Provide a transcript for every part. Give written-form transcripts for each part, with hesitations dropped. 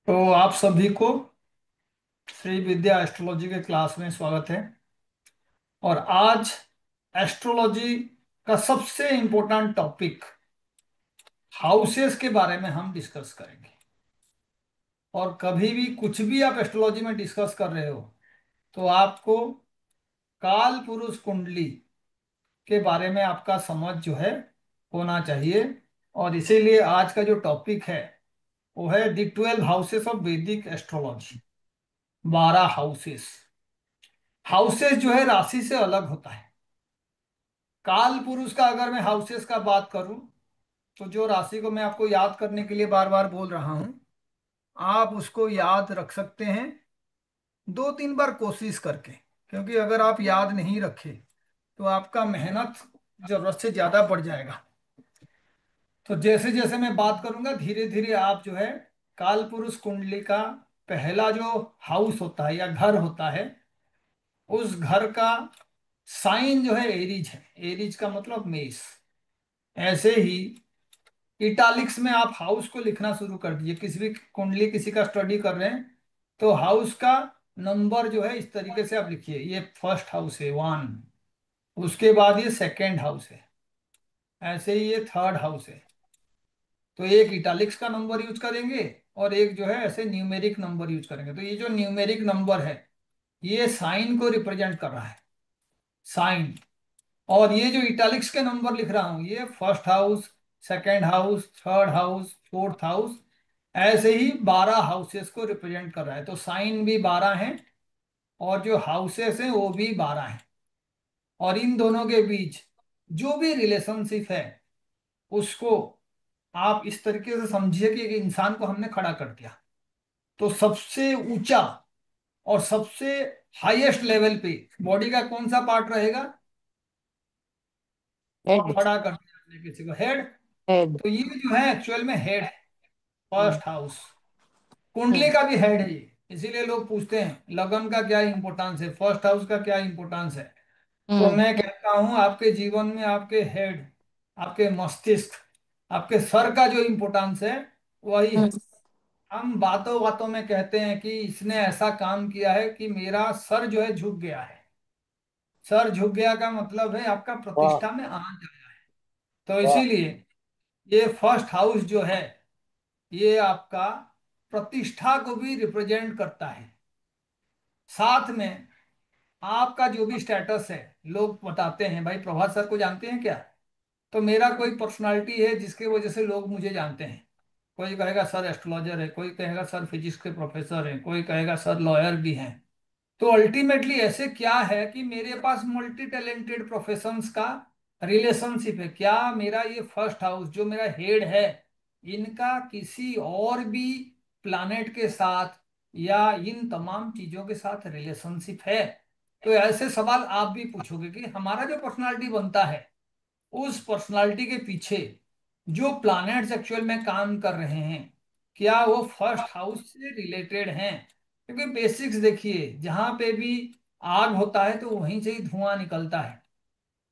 तो आप सभी को श्री विद्या एस्ट्रोलॉजी के क्लास में स्वागत है। और आज एस्ट्रोलॉजी का सबसे इम्पोर्टेंट टॉपिक हाउसेस के बारे में हम डिस्कस करेंगे। और कभी भी कुछ भी आप एस्ट्रोलॉजी में डिस्कस कर रहे हो तो आपको काल पुरुष कुंडली के बारे में आपका समझ जो है होना चाहिए। और इसीलिए आज का जो टॉपिक है वो है दी 12 हाउसेस ऑफ वैदिक एस्ट्रोलॉजी। 12 हाउसेस। हाउसेस जो है राशि से अलग होता है। काल पुरुष का अगर मैं हाउसेस का बात करूं तो जो राशि को मैं आपको याद करने के लिए बार बार बोल रहा हूं, आप उसको याद रख सकते हैं 2-3 बार कोशिश करके। क्योंकि अगर आप याद नहीं रखे तो आपका मेहनत जरूरत से ज्यादा बढ़ जाएगा। तो जैसे जैसे मैं बात करूंगा धीरे धीरे आप जो है काल पुरुष कुंडली का पहला जो हाउस होता है या घर होता है उस घर का साइन जो है एरीज है। एरीज का मतलब मेष। ऐसे ही इटालिक्स में आप हाउस को लिखना शुरू कर दीजिए। किसी भी कुंडली किसी का स्टडी कर रहे हैं तो हाउस का नंबर जो है इस तरीके से आप लिखिए। ये फर्स्ट हाउस है 1, उसके बाद ये सेकेंड हाउस है, ऐसे ही ये थर्ड हाउस है। तो एक इटालिक्स का नंबर यूज करेंगे और एक जो है ऐसे न्यूमेरिक नंबर यूज करेंगे। तो ये जो न्यूमेरिक नंबर है ये साइन को रिप्रेजेंट कर रहा है, साइन। और ये जो इटैलिक्स के नंबर लिख रहा हूं ये first house, second house, third house, fourth house, ऐसे ही 12 हाउसेस को रिप्रेजेंट कर रहा है। तो साइन भी 12 हैं और जो हाउसेस हैं वो भी 12 हैं। और इन दोनों के बीच जो भी रिलेशनशिप है उसको आप इस तरीके से समझिए कि एक इंसान को हमने खड़ा कर दिया। तो सबसे ऊंचा और सबसे हाईएस्ट लेवल पे बॉडी का कौन सा पार्ट रहेगा? हेड। खड़ा कर दिया आपने किसी को, हेड। हेड। तो ये जो है एक्चुअल में हेड है, हम्म। First house. कुंडली हम्म। का भी हेड है ये। इसीलिए लोग पूछते हैं लगन का क्या इंपॉर्टेंस है, फर्स्ट हाउस का क्या इंपॉर्टेंस है। तो हम्म। मैं कहता हूं आपके जीवन में आपके हेड, आपके मस्तिष्क, आपके सर का जो इंपॉर्टेंस है वही है। हम्म। हम बातों बातों में कहते हैं कि इसने ऐसा काम किया है कि मेरा सर जो है झुक गया है। सर झुक गया का मतलब है आपका वाह। प्रतिष्ठा में आना जाना है। तो वाह। इसीलिए ये फर्स्ट हाउस जो है ये आपका प्रतिष्ठा को भी रिप्रेजेंट करता है। साथ में आपका जो भी स्टेटस है, लोग बताते हैं भाई प्रभात सर को जानते हैं क्या? तो मेरा कोई पर्सनालिटी है जिसकी वजह से लोग मुझे जानते हैं। कोई कहेगा सर एस्ट्रोलॉजर है, कोई कहेगा सर फिजिक्स के प्रोफेसर हैं, कोई कहेगा सर लॉयर भी हैं। तो अल्टीमेटली ऐसे क्या है कि मेरे पास मल्टी टैलेंटेड प्रोफेशंस का रिलेशनशिप है। क्या मेरा ये फर्स्ट हाउस जो मेरा हेड है इनका किसी और भी प्लानेट के साथ या इन तमाम चीजों के साथ रिलेशनशिप है? तो ऐसे सवाल आप भी पूछोगे कि हमारा जो पर्सनालिटी बनता है उस पर्सनालिटी के पीछे जो प्लैनेट्स एक्चुअल में काम कर रहे हैं क्या वो फर्स्ट हाउस से रिलेटेड हैं? क्योंकि बेसिक्स देखिए, जहां पे भी आग होता है तो वहीं से ही धुआं निकलता है।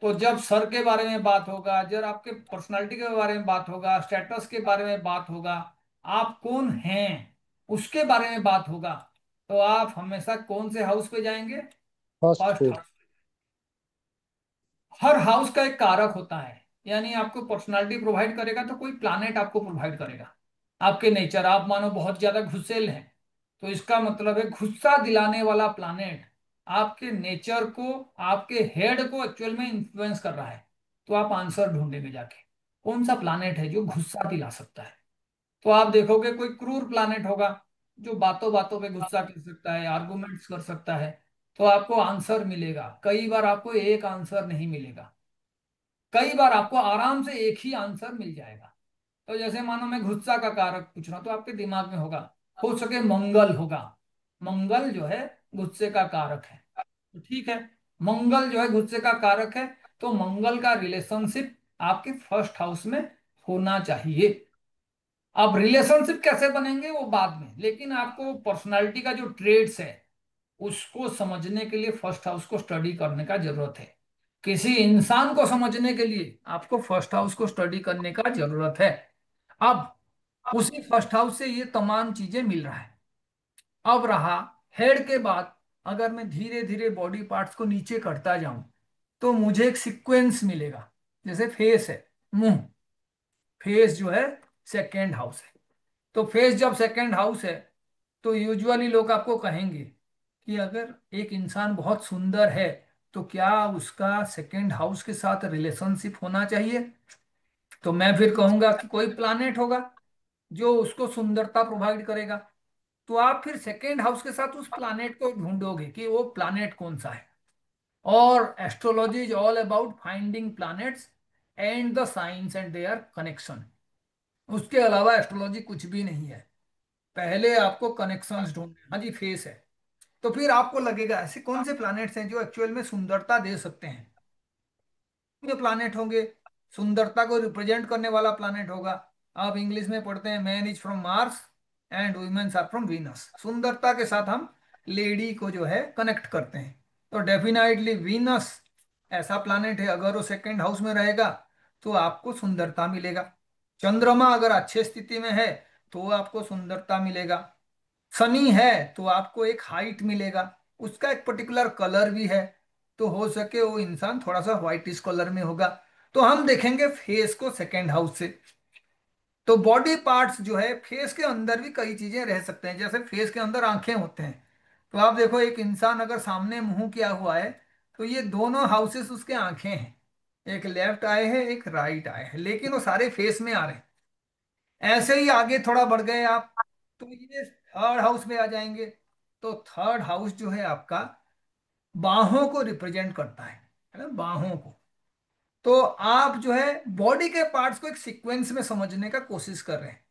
तो जब सर के बारे में बात होगा, जब आपके पर्सनालिटी के बारे में बात होगा, स्टेटस के बारे में बात होगा, आप कौन हैं उसके बारे में बात होगा, तो आप हमेशा कौन से हाउस पे जाएंगे? फर्स्ट फर्स्ट पे। हाउस। हर हाउस का एक कारक होता है, यानी आपको पर्सनालिटी प्रोवाइड करेगा तो कोई प्लानेट आपको प्रोवाइड करेगा। आपके नेचर, आप मानो बहुत ज्यादा गुस्सैल हैं तो इसका मतलब है गुस्सा दिलाने वाला प्लानेट आपके नेचर को, आपके हेड को एक्चुअल में इन्फ्लुएंस कर रहा है। तो आप आंसर ढूंढेंगे जाके कौन सा प्लानेट है जो गुस्सा दिला सकता है। तो आप देखोगे कोई क्रूर प्लानेट होगा जो बातों बातों पे गुस्सा कर सकता है, आर्गुमेंट्स कर सकता है। तो आपको आंसर मिलेगा, कई बार आपको एक आंसर नहीं मिलेगा, कई बार आपको आराम से एक ही आंसर मिल जाएगा। तो जैसे मानो मैं गुस्सा का कारक पूछ रहा हूं तो आपके दिमाग में होगा, हो सके मंगल होगा। मंगल जो है गुस्से का कारक है। तो ठीक है, मंगल जो है गुस्से का कारक है, तो मंगल का रिलेशनशिप आपके फर्स्ट हाउस में होना चाहिए। अब रिलेशनशिप कैसे बनेंगे वो बाद में, लेकिन आपको पर्सनालिटी का जो ट्रेड्स है उसको समझने के लिए फर्स्ट हाउस को स्टडी करने का जरूरत है। किसी इंसान को समझने के लिए आपको फर्स्ट हाउस को स्टडी करने का जरूरत है। अब उसी फर्स्ट हाउस से ये तमाम चीजें मिल रहा है। अब रहा हेड के बाद, अगर मैं धीरे धीरे बॉडी पार्ट्स को नीचे करता जाऊं तो मुझे एक सीक्वेंस मिलेगा। जैसे फेस है, मुंह, फेस जो है सेकेंड हाउस है। तो फेस जब सेकेंड हाउस है तो यूजुअली लोग आपको कहेंगे कि अगर एक इंसान बहुत सुंदर है तो क्या उसका सेकेंड हाउस के साथ रिलेशनशिप होना चाहिए। तो मैं फिर कहूंगा कि कोई प्लानेट होगा जो उसको सुंदरता प्रोवाइड करेगा। तो आप फिर सेकेंड हाउस के साथ उस प्लानेट को ढूंढोगे कि वो प्लानेट कौन सा है। और astrology is all about finding planets and the science and there connection. उसके अलावा एस्ट्रोलॉजी कुछ भी नहीं है। पहले आपको कनेक्शंस ढूंढने, हाँ जी फेस है, तो फिर आपको लगेगा ऐसे कौन से प्लैनेट्स हैं जो एक्चुअल में सुंदरता दे सकते हैं। ये प्लानेट होंगे, सुंदरता को रिप्रेजेंट करने वाला प्लानेट होगा। आप इंग्लिश में पढ़ते हैं man is from Mars and womens are from Venus. सुंदरता के साथ हम लेडी को जो है कनेक्ट करते हैं। तो डेफिनेटली वीनस ऐसा प्लानेट है, अगर वो सेकंड हाउस में रहेगा तो आपको सुंदरता मिलेगा। चंद्रमा अगर अच्छे स्थिति में है तो आपको सुंदरता मिलेगा। सनी है तो आपको एक हाइट मिलेगा, उसका एक पर्टिकुलर कलर भी है। तो हो सके वो इंसान थोड़ा सा व्हाइटिश कलर में होगा। तो हम देखेंगे फेस को सेकेंड हाउस से। तो बॉडी पार्ट्स जो है फेस के अंदर भी कई चीजें रह सकते हैं। जैसे फेस के अंदर आंखें होते हैं, तो आप देखो एक इंसान अगर सामने मुंह किया हुआ है तो ये दोनों हाउसेस उसके आंखें हैं। एक लेफ्ट आए है एक राइट आए है, लेकिन वो सारे फेस में आ रहे हैं। ऐसे ही आगे थोड़ा बढ़ गए आप तो ये थर्ड हाउस में आ जाएंगे। तो थर्ड हाउस जो है आपका बाहों को रिप्रेजेंट करता है ना, बाहों को। तो आप जो है बॉडी के पार्ट्स को एक सीक्वेंस में समझने का कोशिश कर रहे हैं,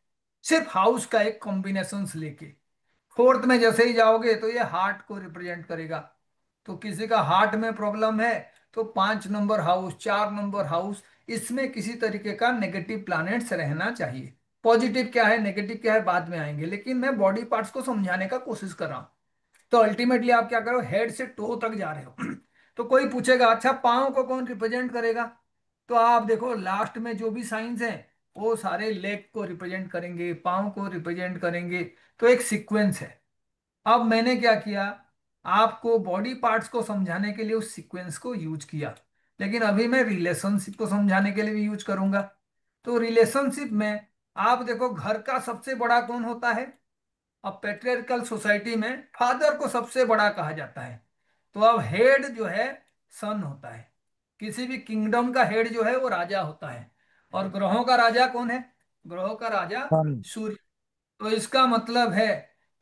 सिर्फ हाउस का एक कॉम्बिनेशन लेके। फोर्थ में जैसे ही जाओगे तो ये हार्ट को रिप्रेजेंट करेगा। तो किसी का हार्ट में प्रॉब्लम है तो 5 नंबर हाउस, 4 नंबर हाउस, इसमें किसी तरीके का नेगेटिव प्लैनेट्स रहना चाहिए। पॉजिटिव क्या है नेगेटिव क्या है बाद में आएंगे, लेकिन मैं बॉडी पार्ट्स को समझाने का कोशिश कर रहा हूँ। तो अल्टीमेटली आप क्या करो, हेड से टो तक जा रहे हो। तो कोई पूछेगा अच्छा पाँव को कौन रिप्रेजेंट करेगा। तो आप देखो लास्ट में जो भी साइंस हैं वो सारे लेग को रिप्रेजेंट करेंगे, पाँव को रिप्रेजेंट करेंगे। तो एक सीक्वेंस है। अब मैंने क्या किया, आपको बॉडी पार्ट्स को समझाने के लिए उस सीक्वेंस को यूज किया, लेकिन अभी मैं रिलेशनशिप को समझाने के लिए भी यूज करूंगा। तो रिलेशनशिप में आप देखो घर का सबसे बड़ा कौन होता है। अब पेट्रियार्कल सोसाइटी में फादर को सबसे बड़ा कहा जाता है। तो अब हेड जो है सन होता है। किसी भी किंगडम का हेड जो है वो राजा होता है। और ग्रहों का राजा कौन है, ग्रहों का राजा सन। सूर्य। तो इसका मतलब है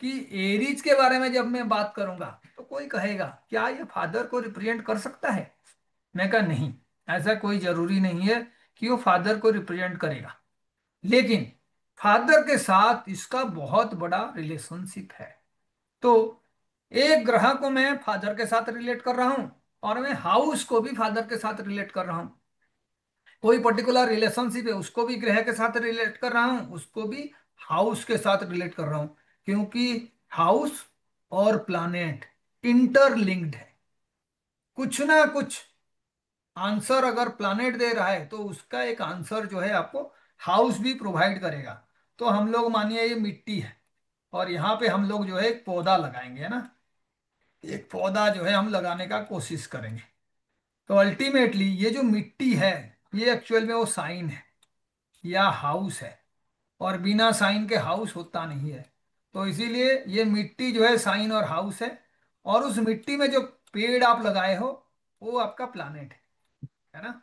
कि एरीज के बारे में जब मैं बात करूंगा तो कोई कहेगा क्या ये फादर को रिप्रेजेंट कर सकता है। मैं कहा नहीं, ऐसा कोई जरूरी नहीं है कि वो फादर को रिप्रेजेंट करेगा। लेकिन फादर के साथ इसका बहुत बड़ा रिलेशनशिप है। तो एक ग्रह को मैं फादर के साथ रिलेट कर रहा हूं और मैं हाउस को भी फादर के साथ रिलेट कर रहा हूं। कोई पर्टिकुलर रिलेशनशिप है उसको भी ग्रह के साथ रिलेट कर रहा हूं, उसको भी हाउस के साथ रिलेट कर रहा हूं। क्योंकि हाउस और प्लैनेट इंटरलिंक्ड है। कुछ ना कुछ आंसर अगर प्लैनेट दे रहा है तो उसका एक आंसर जो है आपको हाउस भी प्रोवाइड करेगा। तो हम लोग मानिए ये मिट्टी है और यहाँ पे हम लोग जो है एक पौधा लगाएंगे, है ना। एक पौधा जो है हम लगाने का कोशिश करेंगे। तो अल्टीमेटली ये जो मिट्टी है ये एक्चुअल में वो साइन है या हाउस है। और बिना साइन के हाउस होता नहीं है। तो इसीलिए ये मिट्टी जो है साइन और हाउस है। और उस मिट्टी में जो पेड़ आप लगाए हो वो आपका प्लानेट है ना।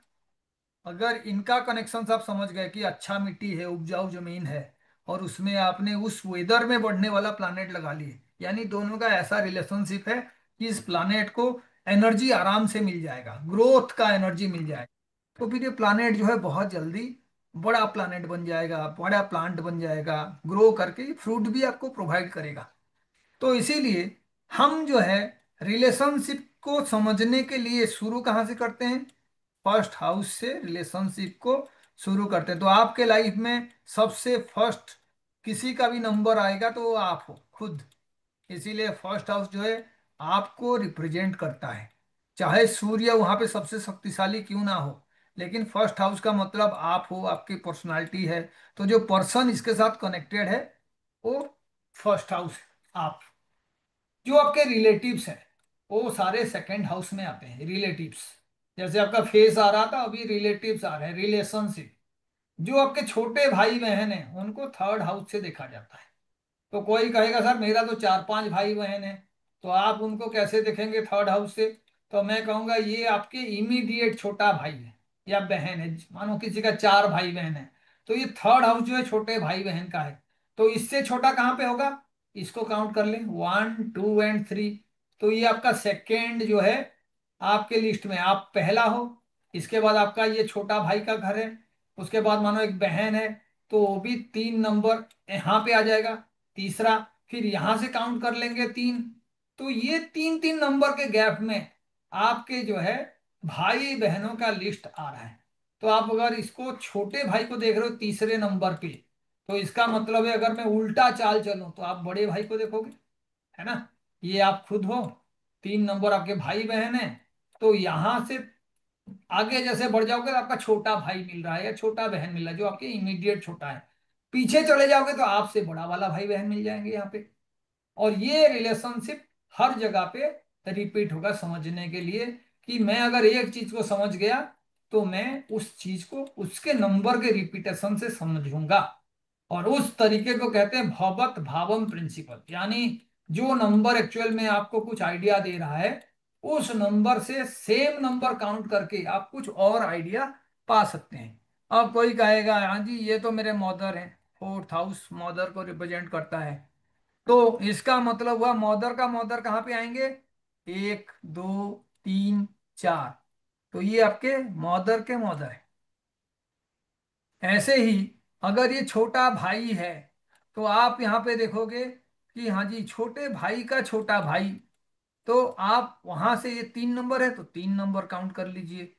अगर इनका कनेक्शन आप समझ गए कि अच्छा मिट्टी है, उपजाऊ जमीन है, और उसमें आपने उस वेदर में बढ़ने वाला प्लानेट लगा लिए, यानी दोनों का ऐसा रिलेशनशिप है कि इस प्लानेट को एनर्जी आराम से मिल जाएगा, ग्रोथ का एनर्जी मिल जाएगा। तो फिर ये प्लानेट जो है बहुत जल्दी बड़ा प्लानेट बन जाएगा, बड़ा प्लांट बन जाएगा, ग्रो करके फ्रूट भी आपको प्रोवाइड करेगा। तो इसीलिए हम जो है रिलेशनशिप को समझने के लिए शुरू कहाँ से करते हैं, फर्स्ट हाउस से रिलेशनशिप को शुरू करते हैं। तो आपके लाइफ में सबसे फर्स्ट किसी का भी नंबर आएगा तो वो आप हो खुद। इसीलिए फर्स्ट हाउस जो है आपको रिप्रेजेंट करता है। चाहे सूर्य वहां पे सबसे शक्तिशाली क्यों ना हो, लेकिन फर्स्ट हाउस का मतलब आप हो, आपकी पर्सनालिटी है। तो जो पर्सन इसके साथ कनेक्टेड है वो फर्स्ट हाउस है। आप जो आपके रिलेटिव्स हैं वो सारे सेकंड हाउस में आते हैं, रिलेटिव्स। जैसे आपका फेस आ रहा था, अभी रिलेटिव्स आ रहे हैं, रिलेशनशिप। जो आपके छोटे भाई बहन हैं उनको थर्ड हाउस से देखा जाता है। तो कोई कहेगा सर मेरा तो चार पांच भाई बहन है, तो आप उनको कैसे देखेंगे थर्ड हाउस से? तो मैं कहूंगा ये आपके इमीडिएट छोटा भाई है या बहन है। मानो किसी का चार भाई बहन है, तो ये थर्ड हाउस जो है छोटे भाई बहन का है। तो इससे छोटा कहाँ पे होगा? इसको काउंट कर लें, 1 2 एंड 3। तो ये आपका सेकेंड जो है आपके लिस्ट में, आप पहला हो। इसके बाद आपका ये छोटा भाई का घर है। उसके बाद मानो एक बहन है, तो वो भी 3 नंबर यहाँ पे आ जाएगा, तीसरा। फिर यहां से काउंट कर लेंगे 3। तो ये 3 3 नंबर के गैप में आपके जो है भाई बहनों का लिस्ट आ रहा है। तो आप अगर इसको छोटे भाई को देख रहे हो तीसरे नंबर पे, तो इसका मतलब है अगर मैं उल्टा चाल चलूं तो आप बड़े भाई को देखोगे, है ना? ये आप खुद हो, 3 नंबर आपके भाई बहन है। तो यहां से आगे जैसे बढ़ जाओगे तो आपका छोटा भाई मिल रहा है या छोटा बहन मिल रहा है जो आपके इमीडिएट छोटा है। पीछे चले जाओगे तो आपसे बड़ा वाला भाई बहन मिल जाएंगे यहाँ पे। और ये रिलेशनशिप हर जगह पे रिपीट होगा, समझने के लिए कि मैं अगर एक चीज को समझ गया तो मैं उस चीज को उसके नंबर के रिपीटेशन से समझूंगा। और उस तरीके को कहते हैं भवत भावम प्रिंसिपल। यानी जो नंबर एक्चुअल में आपको कुछ आइडिया दे रहा है, उस नंबर से सेम नंबर काउंट करके आप कुछ और आइडिया पा सकते हैं। अब कोई कहेगा हाँ जी ये तो मेरे मदर हैं, फोर्थ हाउस मदर को रिप्रेजेंट करता है। तो इसका मतलब हुआ मदर का मदर कहाँ पे आएंगे? 1 2 3 4। तो ये आपके मदर के मदर है। ऐसे ही अगर ये छोटा भाई है तो आप यहाँ पे देखोगे कि हाँ जी छोटे भाई का छोटा भाई। तो आप वहां से ये 3 नंबर है तो 3 नंबर काउंट कर लीजिए।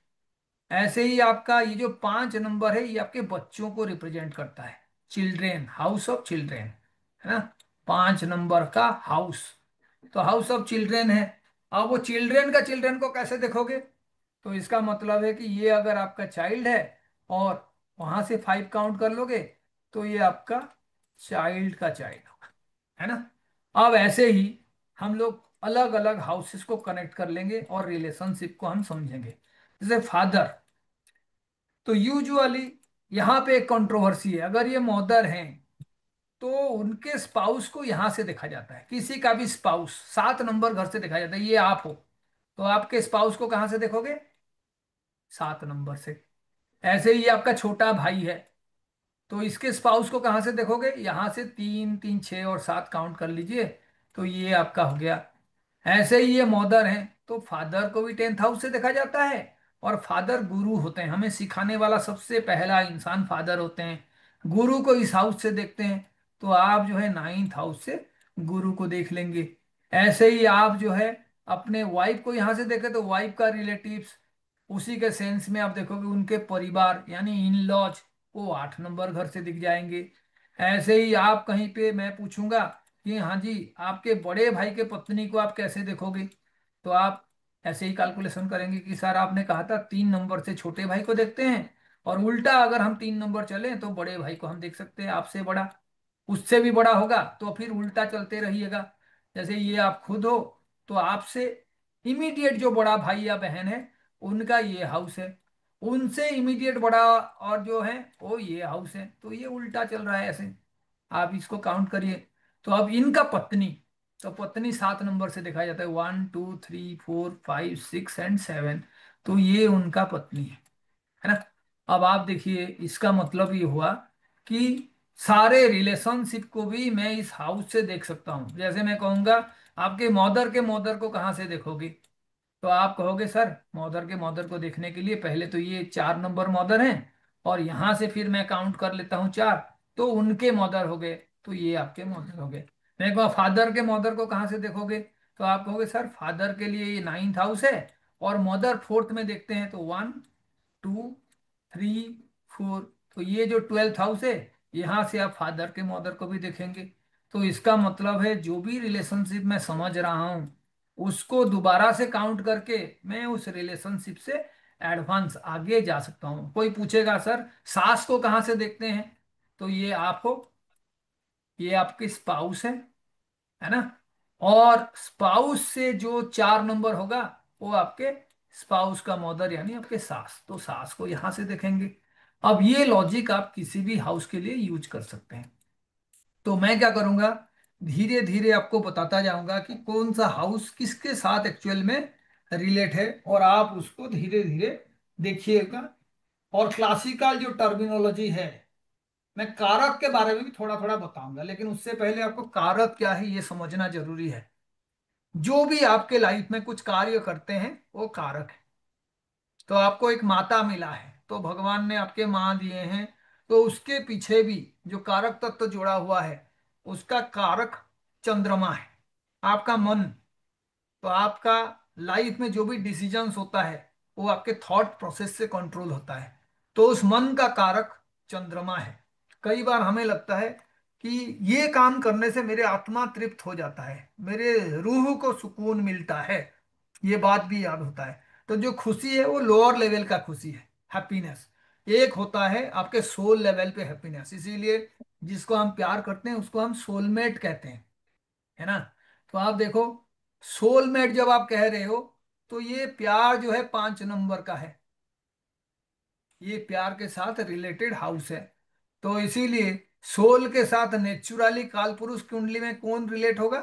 ऐसे ही आपका ये जो 5 नंबर है ये आपके बच्चों को रिप्रेजेंट करता है, चिल्ड्रेन, हाउस ऑफ चिल्ड्रेन, है ना? 5 नंबर का हाउस, तो हाउस ऑफ चिल्ड्रेन है। अब वो चिल्ड्रेन का चिल्ड्रेन को कैसे देखोगे? तो इसका मतलब है कि ये अगर आपका चाइल्ड है और वहां से 5 काउंट कर लोगे तो ये आपका चाइल्ड का चाइल्ड होगा, है ना? अब ऐसे ही हम लोग अलग अलग हाउसेस को कनेक्ट कर लेंगे और रिलेशनशिप को हम समझेंगे। जैसे फादर, तो यूजुअली यहाँ पे एक कंट्रोवर्सी है। अगर ये मदर हैं तो उनके स्पाउस को यहां से देखा जाता है, किसी का भी स्पाउस 7 नंबर घर से देखा जाता है। ये आप हो तो आपके स्पाउस को कहां से देखोगे? 7 नंबर से। ऐसे ही आपका छोटा भाई है तो इसके स्पाउस को कहां से देखोगे? यहां से 3 3 6 और 7 काउंट कर लीजिए, तो ये आपका हो गया। ऐसे ही ये मदर हैं तो फादर को भी 10th हाउस से देखा जाता है। और फादर गुरु होते हैं, हमें सिखाने वाला सबसे पहला इंसान फादर होते हैं। गुरु को इस हाउस से देखते हैं, तो आप जो है 9th हाउस से गुरु को देख लेंगे। ऐसे ही आप जो है अपने वाइफ को यहां से देखें तो वाइफ का रिलेटिव्स, उसी के सेंस में आप देखोगे उनके परिवार यानी इन लॉज, वो 8 नंबर घर से दिख जाएंगे। ऐसे ही आप कहीं पे मैं पूछूंगा कि हाँ जी आपके बड़े भाई के पत्नी को आप कैसे देखोगे, तो आप ऐसे ही कैलकुलेशन करेंगे कि सर आपने कहा था 3 नंबर से छोटे भाई को देखते हैं, और उल्टा अगर हम 3 नंबर चलें तो बड़े भाई को हम देख सकते हैं आपसे बड़ा, उससे भी बड़ा होगा। तो फिर उल्टा चलते रहिएगा। जैसे ये आप खुद हो तो आपसे इमीडिएट जो बड़ा भाई या बहन है उनका ये हाउस है, उनसे इमीडिएट बड़ा और जो है वो ये हाउस है। तो ये उल्टा चल रहा है ऐसे, आप इसको काउंट करिए। तो अब इनका पत्नी, तो पत्नी 7 नंबर से दिखाया जाता है, 1 2 3 4 5 6 एंड 7। तो ये उनका पत्नी है ना? अब आप देखिए इसका मतलब ये हुआ कि सारे रिलेशनशिप को भी मैं इस हाउस से देख सकता हूं। जैसे मैं कहूंगा आपके मदर के मदर को कहाँ से देखोगे? तो आप कहोगे सर मदर के मदर को देखने के लिए पहले तो ये 4 नंबर मदर हैं, और यहां से फिर मैं काउंट कर लेता हूँ 4, तो उनके मदर हो गए, तो ये आपके मदर हो गए। मैं कहूँ फादर के मदर को कहाँ से देखोगे? तो आप कहोगे सर फादर के लिए ये 9th हाउस है, और मदर फोर्थ में देखते हैं तो 1 2 3 4। तो ये जो 12th हाउस है यहाँ से आप फादर के मदर को भी देखेंगे। तो इसका मतलब है जो भी रिलेशनशिप मैं समझ रहा हूँ उसको दोबारा से काउंट करके मैं उस रिलेशनशिप से एडवांस आगे जा सकता हूँ। कोई पूछेगा सर सास को कहाँ से देखते हैं, तो ये आप हो, ये आपकी स्पाउस है ना। और स्पाउस से जो 4 नंबर होगा वो आपके स्पाउस का मदर यानी आपके सास, तो सास को यहां से देखेंगे। अब ये लॉजिक आप किसी भी हाउस के लिए यूज कर सकते हैं। तो मैं क्या करूंगा, धीरे धीरे आपको बताता जाऊंगा कि कौन सा हाउस किसके साथ एक्चुअल में रिलेट है, और आप उसको धीरे धीरे देखिएगा। और क्लासिकल जो टर्मिनोलॉजी है, मैं कारक के बारे में भी थोड़ा थोड़ा बताऊंगा, लेकिन उससे पहले आपको कारक क्या है ये समझना जरूरी है। जो भी आपके लाइफ में कुछ कार्य करते हैं वो कारक है। तो आपको एक माता मिला है तो भगवान ने आपके माँ दिए हैं, तो उसके पीछे भी जो कारक तत्व जुड़ा हुआ है उसका कारक चंद्रमा है। आपका मन, तो आपका लाइफ में जो भी डिसीजंस होता है वो आपके थॉट प्रोसेस से कंट्रोल होता है। तो उस मन का कारक चंद्रमा है। कई बार हमें लगता है कि ये काम करने से मेरे आत्मा तृप्त हो जाता है, मेरे रूह को सुकून मिलता है, ये बात भी याद होता है। तो जो खुशी है वो लोअर लेवल का खुशी है, हैप्पीनेस। एक होता है आपके सोल लेवल पे हैप्पीनेस, इसीलिए जिसको हम प्यार करते हैं उसको हम सोलमेट कहते हैं, है ना। तो आप देखो, सोलमेट जब आप कह रहे हो तो ये प्यार जो है 5 नंबर का है, ये प्यार के साथ रिलेटेड हाउस है। तो इसीलिए सोल के साथ नेचुरली कालपुरुष कुंडली में कौन रिलेट होगा,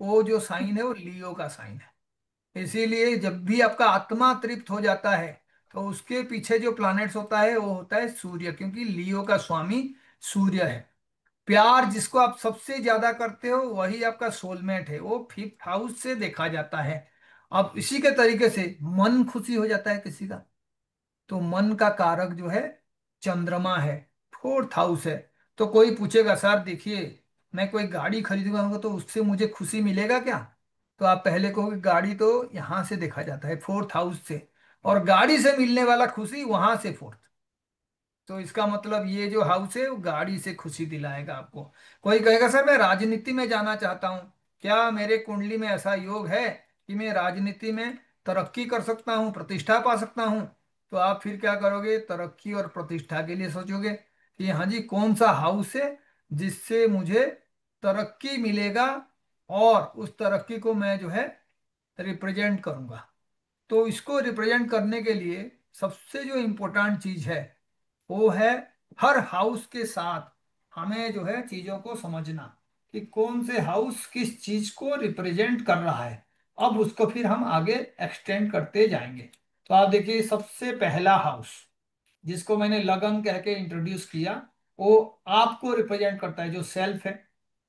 वो जो साइन है वो लियो का साइन है। इसीलिए जब भी आपका आत्मा तृप्त हो जाता है तो उसके पीछे जो प्लैनेट्स होता है वो होता है सूर्य, क्योंकि लियो का स्वामी सूर्य है। प्यार जिसको आप सबसे ज्यादा करते हो वही आपका सोलमेट है, वो 5th हाउस से देखा जाता है। अब इसी के तरीके से मन खुशी हो जाता है किसी का, तो मन का कारक जो है चंद्रमा है, 4th हाउस है। तो कोई पूछेगा सर देखिए मैं कोई गाड़ी खरीदूंगा तो उससे मुझे खुशी मिलेगा क्या, तो आप पहले कहोगे गाड़ी तो यहां से देखा जाता है 4th हाउस से, और गाड़ी से मिलने वाला खुशी वहां से 4th। तो इसका मतलब ये जो हाउस है वो गाड़ी से खुशी दिलाएगा आपको। कोई कहेगा सर मैं राजनीति में जाना चाहता हूँ, क्या मेरे कुंडली में ऐसा योग है कि मैं राजनीति में तरक्की कर सकता हूँ, प्रतिष्ठा पा सकता हूँ। तो आप फिर क्या करोगे, तरक्की और प्रतिष्ठा के लिए सोचोगे कि हाँ जी कौन सा हाउस है जिससे मुझे तरक्की मिलेगा, और उस तरक्की को मैं जो है रिप्रेजेंट करूंगा। तो इसको रिप्रेजेंट करने के लिए सबसे जो इम्पोर्टेंट चीज है वो है हर हाउस के साथ हमें जो है चीजों को समझना कि कौन से हाउस किस चीज को रिप्रेजेंट कर रहा है। अब उसको फिर हम आगे एक्सटेंड करते जाएंगे। तो आप देखिए सबसे पहला हाउस जिसको मैंने लगन कह के इंट्रोड्यूस किया, वो आपको रिप्रेजेंट करता है, जो सेल्फ है।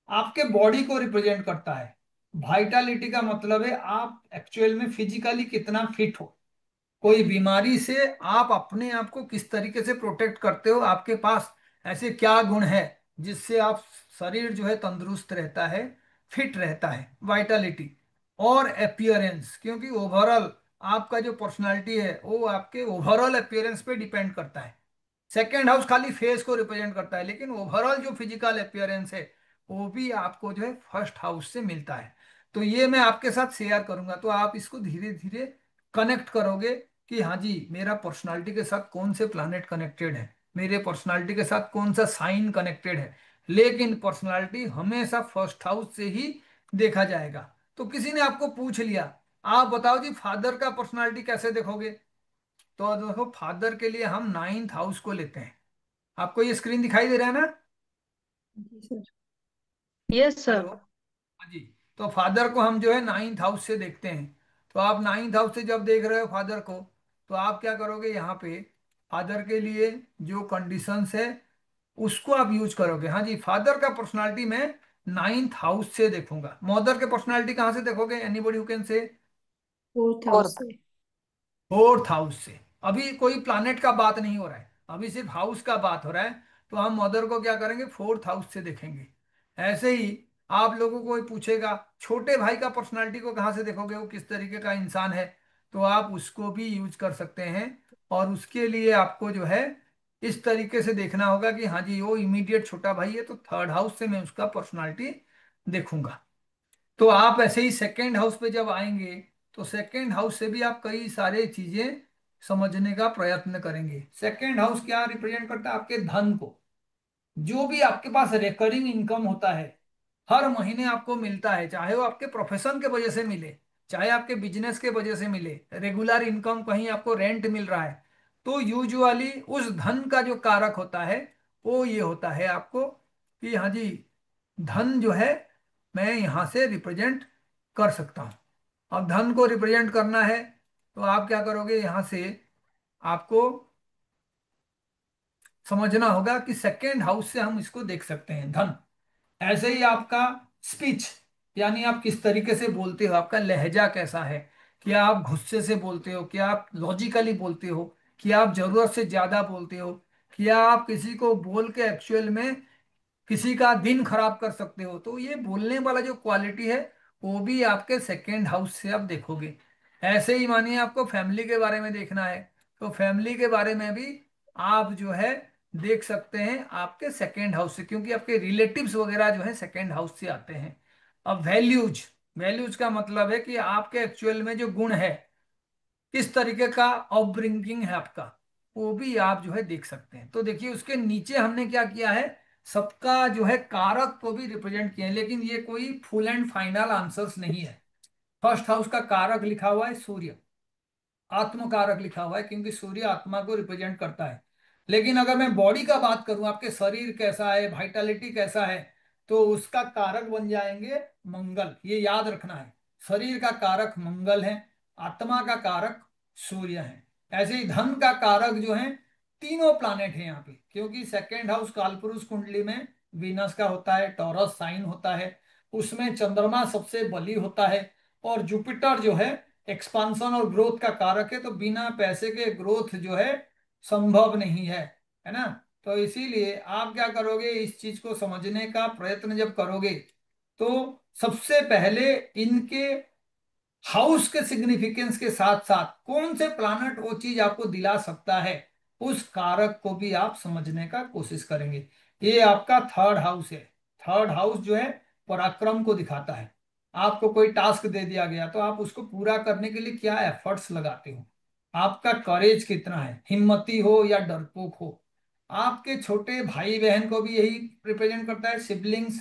आपके बॉडी को रिप्रेजेंट करता है। वाइटालिटी का मतलब है आप एक्चुअल में फिजिकली कितना फिट हो, कोई बीमारी से आप अपने आप को किस तरीके से प्रोटेक्ट करते हो, आपके पास ऐसे क्या गुण है जिससे आप शरीर जो है तंदुरुस्त रहता है, फिट रहता है, वाइटलिटी। और अपियरेंस, क्योंकि ओवरऑल आपका जो पर्सनालिटी है वो आपके ओवरऑल अपियरेंस पे डिपेंड करता है। सेकेंड हाउस खाली फेस को रिप्रेजेंट करता है, लेकिन ओवरऑल जो फिजिकल अपियरेंस है वो भी आपको जो है फर्स्ट हाउस से मिलता है। तो ये मैं आपके साथ शेयर करूंगा, तो आप इसको धीरे धीरे कनेक्ट करोगे कि हाँ जी मेरा पर्सनालिटी के साथ कौन से प्लैनेट कनेक्टेड है, मेरे पर्सनालिटी के साथ कौन सा साइन कनेक्टेड है। लेकिन पर्सनालिटी हमेशा फर्स्ट हाउस से ही देखा जाएगा। तो किसी ने आपको पूछ लिया आप बताओ जी फादर का पर्सनालिटी कैसे देखोगे, तो देखो फादर के लिए हम 9th हाउस को लेते हैं। आपको ये स्क्रीन दिखाई दे रहा है ना। जी सर। Yes hello, sir. हाँ जी। तो फादर को हम जो है 9th हाउस से देखते हैं। तो आप 9th हाउस से जब देख रहे हो फादर को, तो आप क्या करोगे, यहाँ पे फादर के लिए जो कंडीशंस है उसको आप यूज करोगे। हाँ जी, फादर का पर्सनालिटी मैं 9th हाउस से देखूंगा। मदर के पर्सनालिटी कहाँ से देखोगे, anybody who can say. 4th house से। 4th हाउस से। अभी कोई प्लानेट का बात नहीं हो रहा है, अभी सिर्फ हाउस का बात हो रहा है। तो हम मदर को क्या करेंगे, 4th हाउस से देखेंगे। ऐसे ही आप लोगों को कोई पूछेगा छोटे भाई का पर्सनालिटी को कहाँ से देखोगे, वो किस तरीके का इंसान है, तो आप उसको भी यूज कर सकते हैं। और उसके लिए आपको जो है इस तरीके से देखना होगा कि हाँ जी वो इमीडिएट छोटा भाई है तो 3rd हाउस से मैं उसका पर्सनालिटी देखूंगा। तो आप ऐसे ही सेकेंड हाउस पे जब आएंगे तो सेकेंड हाउस से भी आप कई सारे चीजें समझने का प्रयत्न करेंगे। सेकेंड हाउस क्या रिप्रेजेंट करता है? आपके धन को। जो भी आपके पास रिकरिंग इनकम होता है, हर महीने आपको मिलता है, चाहे वो आपके प्रोफेशन के वजह से मिले, चाहे आपके बिजनेस के वजह से मिले, रेगुलर इनकम, कहीं आपको रेंट मिल रहा है, तो यूजुअली उस धन का जो कारक होता है वो ये होता है आपको कि हाँ जी, धन जो है मैं यहां से रिप्रेजेंट कर सकता हूं। अब धन को रिप्रेजेंट करना है तो आप क्या करोगे, यहां से आपको समझना होगा कि सेकेंड हाउस से हम इसको देख सकते हैं, धन। ऐसे ही आपका स्पीच, यानी आप किस तरीके से बोलते हो, आपका लहजा कैसा है, क्या आप गुस्से से बोलते हो, क्या आप लॉजिकली बोलते हो, क्या आप जरूरत से ज्यादा बोलते हो, क्या आप किसी को बोल के एक्चुअल में किसी का दिन खराब कर सकते हो। तो ये बोलने वाला जो क्वालिटी है वो भी आपके सेकेंड हाउस से आप देखोगे। ऐसे ही मानिए आपको फैमिली के बारे में देखना है, तो फैमिली के बारे में भी आप जो है देख सकते हैं आपके सेकेंड हाउस से, क्योंकि आपके रिलेटिव्स वगैरह जो है सेकेंड हाउस से आते हैं। अब वैल्यूज, वैल्यूज का मतलब है कि आपके एक्चुअल में जो गुण है, किस तरीके का अपब्रिंगिंग है आपका, वो भी आप जो है देख सकते हैं। तो देखिए उसके नीचे हमने क्या किया है, सबका जो है कारक को भी रिप्रेजेंट किया है, लेकिन ये कोई फुल एंड फाइनल आंसर्स नहीं है। फर्स्ट हाउस का कारक लिखा हुआ है सूर्य, आत्म कारक लिखा हुआ है, क्योंकि सूर्य आत्मा को रिप्रेजेंट करता है। लेकिन अगर मैं बॉडी का बात करूं, आपके शरीर कैसा है, वाइटलिटी कैसा है, तो उसका कारक बन जाएंगे मंगल। ये याद रखना है, शरीर का कारक मंगल है, आत्मा का कारक सूर्य है। ऐसे ही धन का कारक जो है तीनों प्लानेट है यहाँ पे, क्योंकि सेकेंड हाउस कालपुरुष कुंडली में वीनस का होता है, टॉरस साइन होता है, उसमें चंद्रमा सबसे बली होता है, और जुपिटर जो है एक्सपांसन और ग्रोथ का कारक है। तो बिना पैसे के ग्रोथ जो है संभव नहीं है ना। तो इसीलिए आप क्या करोगे, इस चीज को समझने का प्रयत्न जब करोगे, तो सबसे पहले इनके हाउस के सिग्निफिकेंस के साथ साथ कौन से प्लानट वो चीज आपको दिला सकता है, उस कारक को भी आप समझने का कोशिश करेंगे। ये आपका थर्ड हाउस है। थर्ड हाउस जो है पराक्रम को दिखाता है। आपको कोई टास्क दे दिया गया तो आप उसको पूरा करने के लिए क्या एफर्ट्स लगाते हो, आपका करेज कितना है, हिम्मती हो या डरपोक हो। आपके छोटे भाई बहन को भी यही रिप्रेजेंट करता है, सिबलिंग्स।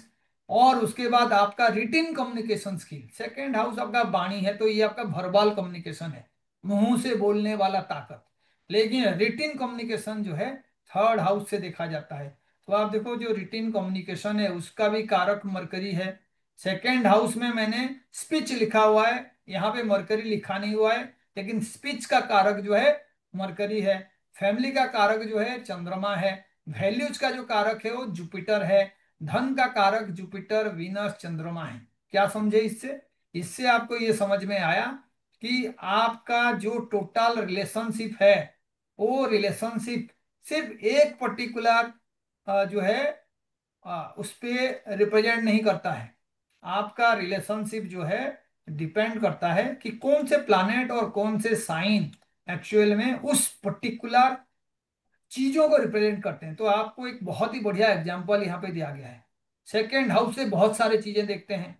और उसके बाद आपका रिटिन कम्युनिकेशन स्किल, सेकेंड हाउस आपका वाणी है, तो ये आपका वर्बल कम्युनिकेशन है, मुंह से बोलने वाला ताकत। लेकिन रिटिन कम्युनिकेशन जो है थर्ड हाउस से देखा जाता है। तो आप देखो जो रिटिन कम्युनिकेशन है उसका भी कारक मरकरी है। सेकेंड हाउस में मैंने स्पीच लिखा हुआ है, यहाँ पे मरकरी लिखा नहीं हुआ है, लेकिन स्पीच का कारक जो है मरकरी है। फैमिली का कारक जो है चंद्रमा है। वैल्यूज का जो कारक है वो जुपिटर है। धन का कारक जुपिटर वीनस चंद्रमा है। क्या समझे इससे? इससे आपको ये समझ में आया कि आपका जो टोटल रिलेशनशिप है, वो रिलेशनशिप सिर्फ एक पर्टिकुलर जो है उस पे रिप्रेजेंट नहीं करता है। आपका रिलेशनशिप जो है डिपेंड करता है कि कौन से प्लैनेट और कौन से साइन एक्चुअल में उस पर्टिकुलर चीजों को रिप्रेजेंट करते हैं। तो आपको एक बहुत ही बढ़िया एग्जांपल यहाँ पे दिया गया है। सेकेंड हाउस से बहुत सारे चीजें देखते हैं,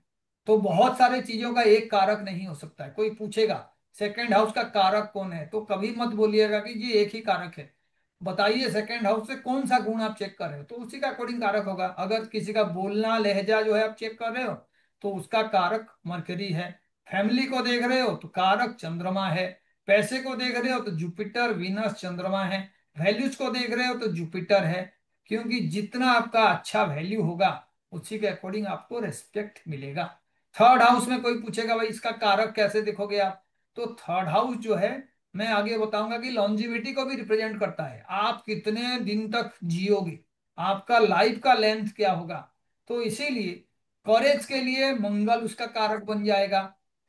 तो बहुत सारे चीजों का एक कारक नहीं हो सकता है। कोई पूछेगा सेकेंड हाउस का कारक कौन है, तो कभी मत बोलिएगा कि ये एक ही कारक है। बताइए सेकेंड हाउस से कौन सा गुण आप चेक कर रहे हो, तो उसी का अकॉर्डिंग कारक होगा। अगर किसी का बोलना लहजा जो है आप चेक कर रहे हो, तो उसका कारक मरकरी है। फैमिली को देख रहे हो तो कारक चंद्रमा है। पैसे को देख रहे हो तो जुपिटर वीनस चंद्रमा है। वैल्यूज को देख रहे हो तो जुपिटर है। क्योंकि जितना आपका अच्छा वैल्यू होगा उसी के अकॉर्डिंग आपको रेस्पेक्ट मिलेगा। थर्ड हाउस में कोई पूछेगा भाई इसका कारक कैसे देखोगे आप, तो थर्ड हाउस जो है मैं आगे बताऊंगा कि लॉन्जिविटी को भी रिप्रेजेंट करता है। आप कितने दिन तक जियोगे, आपका लाइफ का लेंथ क्या होगा। तो इसीलिए कॉलेज के लिए मंगल उसका कारक बन जाएगा।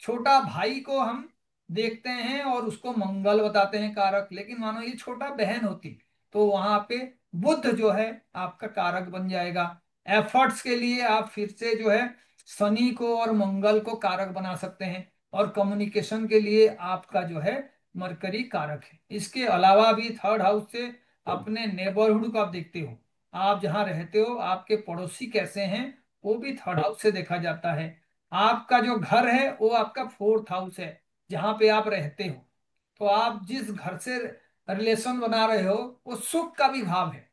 छोटा भाई को हम देखते हैं और उसको मंगल बताते हैं कारक, लेकिन मानो ये छोटा बहन होती तो वहां पे बुध जो है आपका कारक बन जाएगा। एफर्ट्स के लिए आप फिर से जो है शनि को और मंगल को कारक बना सकते हैं। और कम्युनिकेशन के लिए आपका जो है मरकरी कारक है। इसके अलावा भी थर्ड हाउस से अपने नेबरहुड को आप देखते हो, आप जहाँ रहते हो आपके पड़ोसी कैसे हैं, वो भी थर्ड हाउस से देखा जाता है। आपका जो घर है वो आपका फोर्थ हाउस है, जहाँ पे आप रहते हो। तो आप जिस घर से रिलेशन बना रहे हो वो सुख का भी भाव है।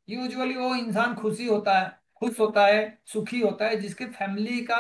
यूजुअली वो इंसान खुशी होता है, खुश होता है, सुखी होता है जिसके फैमिली का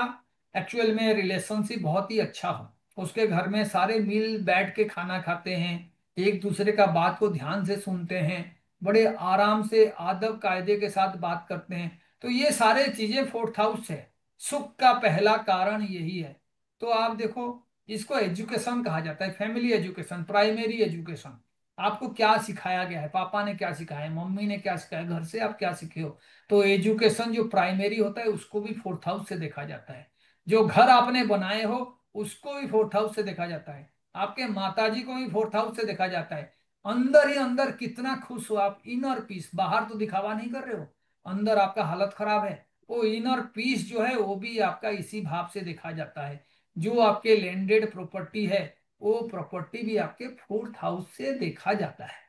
एक्चुअल में रिलेशनशिप बहुत ही अच्छा हो। उसके घर में सारे मिल बैठ के खाना खाते हैं, एक दूसरे का बात को ध्यान से सुनते हैं, बड़े आराम से आदब कायदे के साथ बात करते हैं। तो ये सारे चीजें फोर्थ हाउस है, सुख का पहला कारण यही है। तो आप देखो, इसको एजुकेशन कहा जाता है, फैमिली एजुकेशन, प्राइमरी एजुकेशन। आपको क्या सिखाया गया है, पापा ने क्या सिखाया है, मम्मी ने क्या सिखाया, घर से आप क्या सीखे हो। तो एजुकेशन जो प्राइमरी होता है उसको भी फोर्थ हाउस से देखा जाता है। जो घर आपने बनाए हो उसको भी फोर्थ हाउस से देखा जाता है। आपके माताजी को भी फोर्थ हाउस से देखा जाता है। अंदर ही अंदर कितना खुश हो आप, इनर पीस, बाहर तो दिखावा नहीं कर रहे हो, अंदर आपका हालत खराब है, वो इनर पीस जो है वो भी आपका इसी भाव से देखा जाता है। जो आपके लैंडेड प्रॉपर्टी है वो प्रॉपर्टी भी आपके फोर्थ हाउस से देखा जाता है।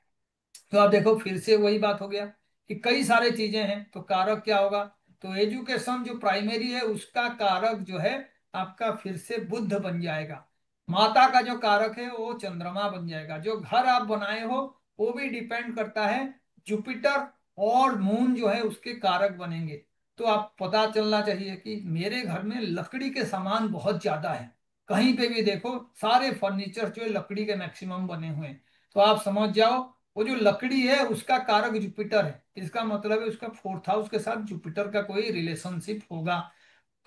तो आप देखो फिर से वही बात हो गया कि कई सारे चीजें हैं, तो कारक क्या होगा। तो एजुकेशन जो प्राइमरी है उसका कारक जो है आपका फिर से बुध बन जाएगा। माता का जो कारक है वो चंद्रमा बन जाएगा। जो घर आप बनाए हो वो भी डिपेंड करता है, जुपिटर और मून जो है उसके कारक बनेंगे। तो आप पता चलना चाहिए कि मेरे घर में लकड़ी के सामान बहुत ज्यादा है, कहीं पे भी देखो सारे फर्नीचर जो है लकड़ी के मैक्सिमम बने हुए हैं। तो आप समझ जाओ वो जो लकड़ी है उसका कारक जुपिटर है, इसका मतलब है उसका फोर्थ हाउस के साथ जुपिटर का कोई रिलेशनशिप होगा।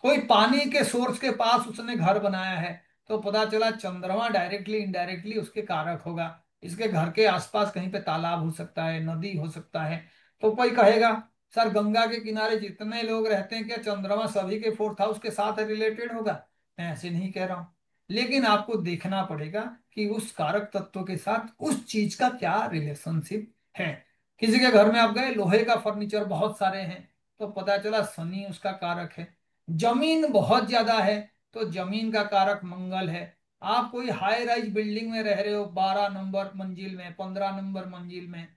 कोई पानी के सोर्स के पास उसने घर बनाया है तो पता चला चंद्रमा डायरेक्टली इनडायरेक्टली उसके कारक होगा। इसके घर के आसपास कहीं पे तालाब हो सकता है, नदी हो सकता है। तो कोई कहेगा सर गंगा के किनारे जितने लोग रहते हैं क्या चंद्रमा सभी के फोर्थ हाउस के साथ रिलेटेड होगा। मैं ऐसे नहीं कह रहा हूं, लेकिन आपको देखना पड़ेगा कि उस कारक तत्व के साथ उस चीज का क्या रिलेशनशिप है। किसी के घर में आप गए, लोहे का फर्नीचर बहुत सारे हैं, तो पता चला शनि उसका कारक है। जमीन बहुत ज्यादा है तो जमीन का कारक मंगल है। आप कोई हाई राइज बिल्डिंग में रह रहे हो, 12 नंबर मंजिल में, 15 नंबर मंजिल में,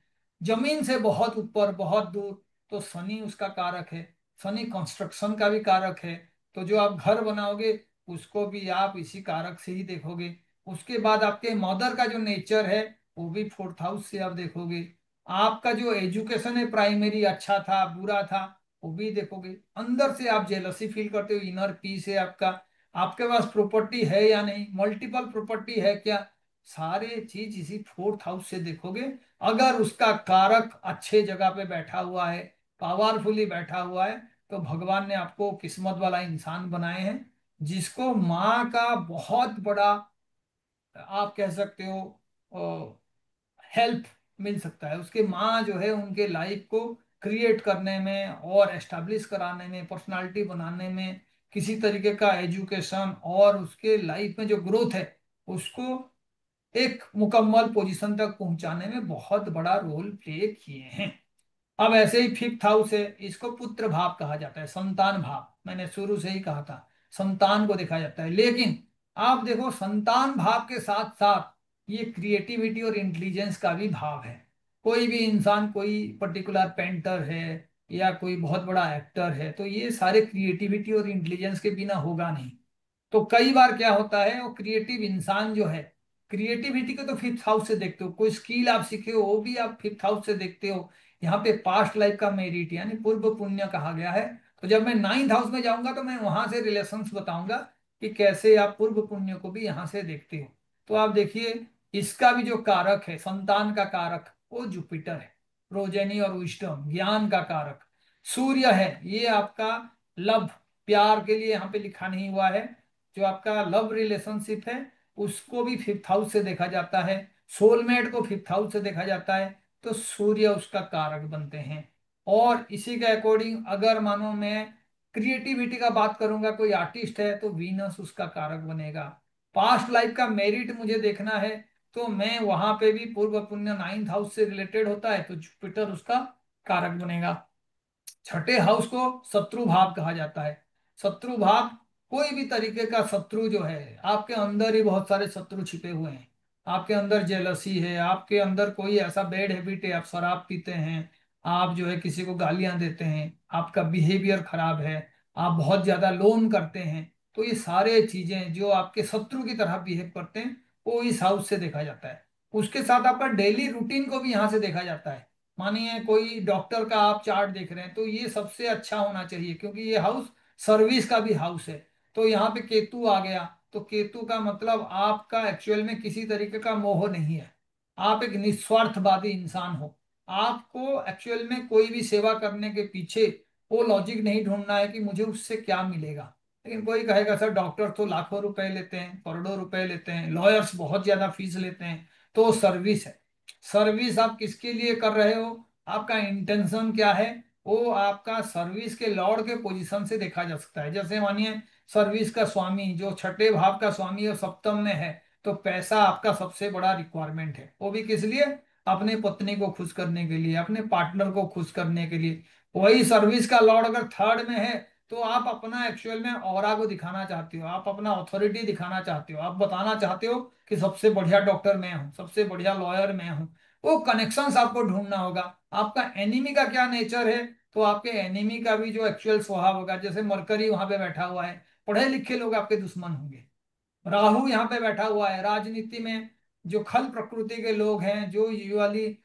जमीन से बहुत ऊपर बहुत दूर, तो शनि उसका कारक है। शनि कंस्ट्रक्शन का भी कारक है। तो जो आप घर बनाओगे उसको भी आप इसी कारक से ही देखोगे। उसके बाद आपके मदर का जो नेचर है वो भी फोर्थ हाउस से आप देखोगे। आपका जो एजुकेशन है प्राइमरी अच्छा था बुरा था वो भी देखोगे। अंदर से आप जेलसी फील करते हो, इनर पीस है आपका, आपके पास प्रॉपर्टी है या नहीं, मल्टीपल प्रॉपर्टी है क्या, सारे चीज इसी फोर्थ हाउस से देखोगे। अगर उसका कारक अच्छे जगह पे बैठा हुआ है, पावरफुली बैठा हुआ है, तो भगवान ने आपको किस्मत वाला इंसान बनाए हैं जिसको माँ का बहुत बड़ा, आप कह सकते हो, हेल्प मिल सकता है। उसके माँ जो है उनके लाइफ को क्रिएट करने में और एस्टेब्लिश कराने में, पर्सनालिटी बनाने में, किसी तरीके का एजुकेशन और उसके लाइफ में जो ग्रोथ है उसको एक मुकम्मल पोजीशन तक पहुंचाने में बहुत बड़ा रोल प्ले किए हैं। अब ऐसे ही फिफ्थ हाउस है, इसको पुत्र भाव कहा जाता है, संतान भाव। मैंने शुरू से ही कहा था संतान को देखा जाता है, लेकिन आप देखो संतान भाव के साथ साथ ये क्रिएटिविटी और इंटेलिजेंस का भी भाव है। कोई भी इंसान, कोई पर्टिकुलर पेंटर है या कोई बहुत बड़ा एक्टर है, तो ये सारे क्रिएटिविटी और इंटेलिजेंस के बिना होगा नहीं। तो कई बार क्या होता है, वो क्रिएटिव इंसान जो है, क्रिएटिविटी को तो फिफ्थ हाउस से देखते हो, कोई स्किल आप सीखे हो वो भी आप फिफ्थ हाउस से देखते हो। यहाँ पे पास्ट लाइफ का मेरिट यानी पूर्व पुण्य कहा गया है। तो जब मैं नाइन्थ हाउस में जाऊंगा तो मैं वहां से रिलेशंस बताऊंगा कि कैसे आप पूर्व पुण्य को भी यहाँ से देखते हो। तो आप देखिए इसका भी जो कारक है, संतान का कारक, वो जुपिटर है। प्रोजेनी और विजडम, ज्ञान का कारक सूर्य है। ये आपका लव, प्यार के लिए यहाँ पे लिखा नहीं हुआ है, जो आपका लव रिलेशनशिप है उसको भी फिफ्थ हाउस से देखा जाता है। सोलमेट को फिफ्थ हाउस से देखा जाता है। तो सूर्य उसका कारक बनते हैं। और इसी के अकॉर्डिंग अगर मानो मैं क्रिएटिविटी का बात करूंगा, कोई आर्टिस्ट है तो वीनस उसका कारक बनेगा। पास्ट लाइफ का मेरिट मुझे देखना है तो मैं वहां पे भी पूर्व पुण्य नाइन्थ हाउस से रिलेटेड होता है तो जुपिटर उसका कारक बनेगा। छठे हाउस को शत्रु भाव कहा जाता है। शत्रु भाव, कोई भी तरीके का शत्रु जो है, आपके अंदर ही बहुत सारे शत्रु छिपे हुए हैं। आपके अंदर जेलसी है, आपके अंदर कोई ऐसा बैड हैबिट है, आप शराब पीते हैं, आप जो है किसी को गालियां देते हैं, आपका बिहेवियर खराब है, आप बहुत ज्यादा लोन करते हैं। तो ये सारे चीजें जो आपके शत्रु की तरह बिहेव करते हैं वो इस हाउस से देखा जाता है। उसके साथ आपका डेली रूटीन को भी यहाँ से देखा जाता है। मानिए कोई डॉक्टर का आप चार्ट देख रहे हैं तो ये सबसे अच्छा होना चाहिए, क्योंकि ये हाउस सर्विस का भी हाउस है। तो यहाँ पे केतु आ गया, तो केतु का मतलब आपका एक्चुअल में किसी तरीके का मोह नहीं है। आप एक निस्वार्थवादी इंसान हो। आपको एक्चुअल में कोई भी सेवा करने के पीछे वो लॉजिक नहीं ढूंढना है कि मुझे उससे क्या मिलेगा। लेकिन कोई कहेगा सर डॉक्टर तो लाखों रुपए लेते हैं, करोड़ों रुपए लेते हैं, लॉयर्स बहुत ज्यादा फीस लेते हैं। तो सर्विस है। सर्विस आप किसके लिए कर रहे हो, आपका इंटेंशन क्या है, वो आपका सर्विस के लॉर्ड के पोजीशन से देखा जा सकता है। जैसे मानिए सर्विस का स्वामी जो छठे भाव का स्वामी और सप्तम में है, तो पैसा आपका सबसे बड़ा रिक्वायरमेंट है। वो भी किस लिए, अपने पत्नी को खुश करने के लिए, अपने पार्टनर को खुश करने के लिए। वही सर्विस का लॉर्ड अगर थर्ड में है, तो आप अपना एक्चुअल में ऑरा को दिखाना चाहते हो, आप अपना अथॉरिटी दिखाना चाहते हो, आप बताना चाहते हो कि सबसे बढ़िया डॉक्टर मैं हूँ, सबसे बढ़िया लॉयर मैं हूँ। वो कनेक्शंस आपको ढूंढना होगा। आपका एनिमी का क्या नेचर है, तो आपके एनिमी का भी जो एक्चुअल स्वभाव होगा, जैसे मरकरी वहां पे बैठा हुआ है, पढ़े लिखे लोग आपके दुश्मन होंगे। राहु यहाँ पे बैठा हुआ है राजनीति में, जो खल प्रकृति के लोग हैं, जो यूजुअली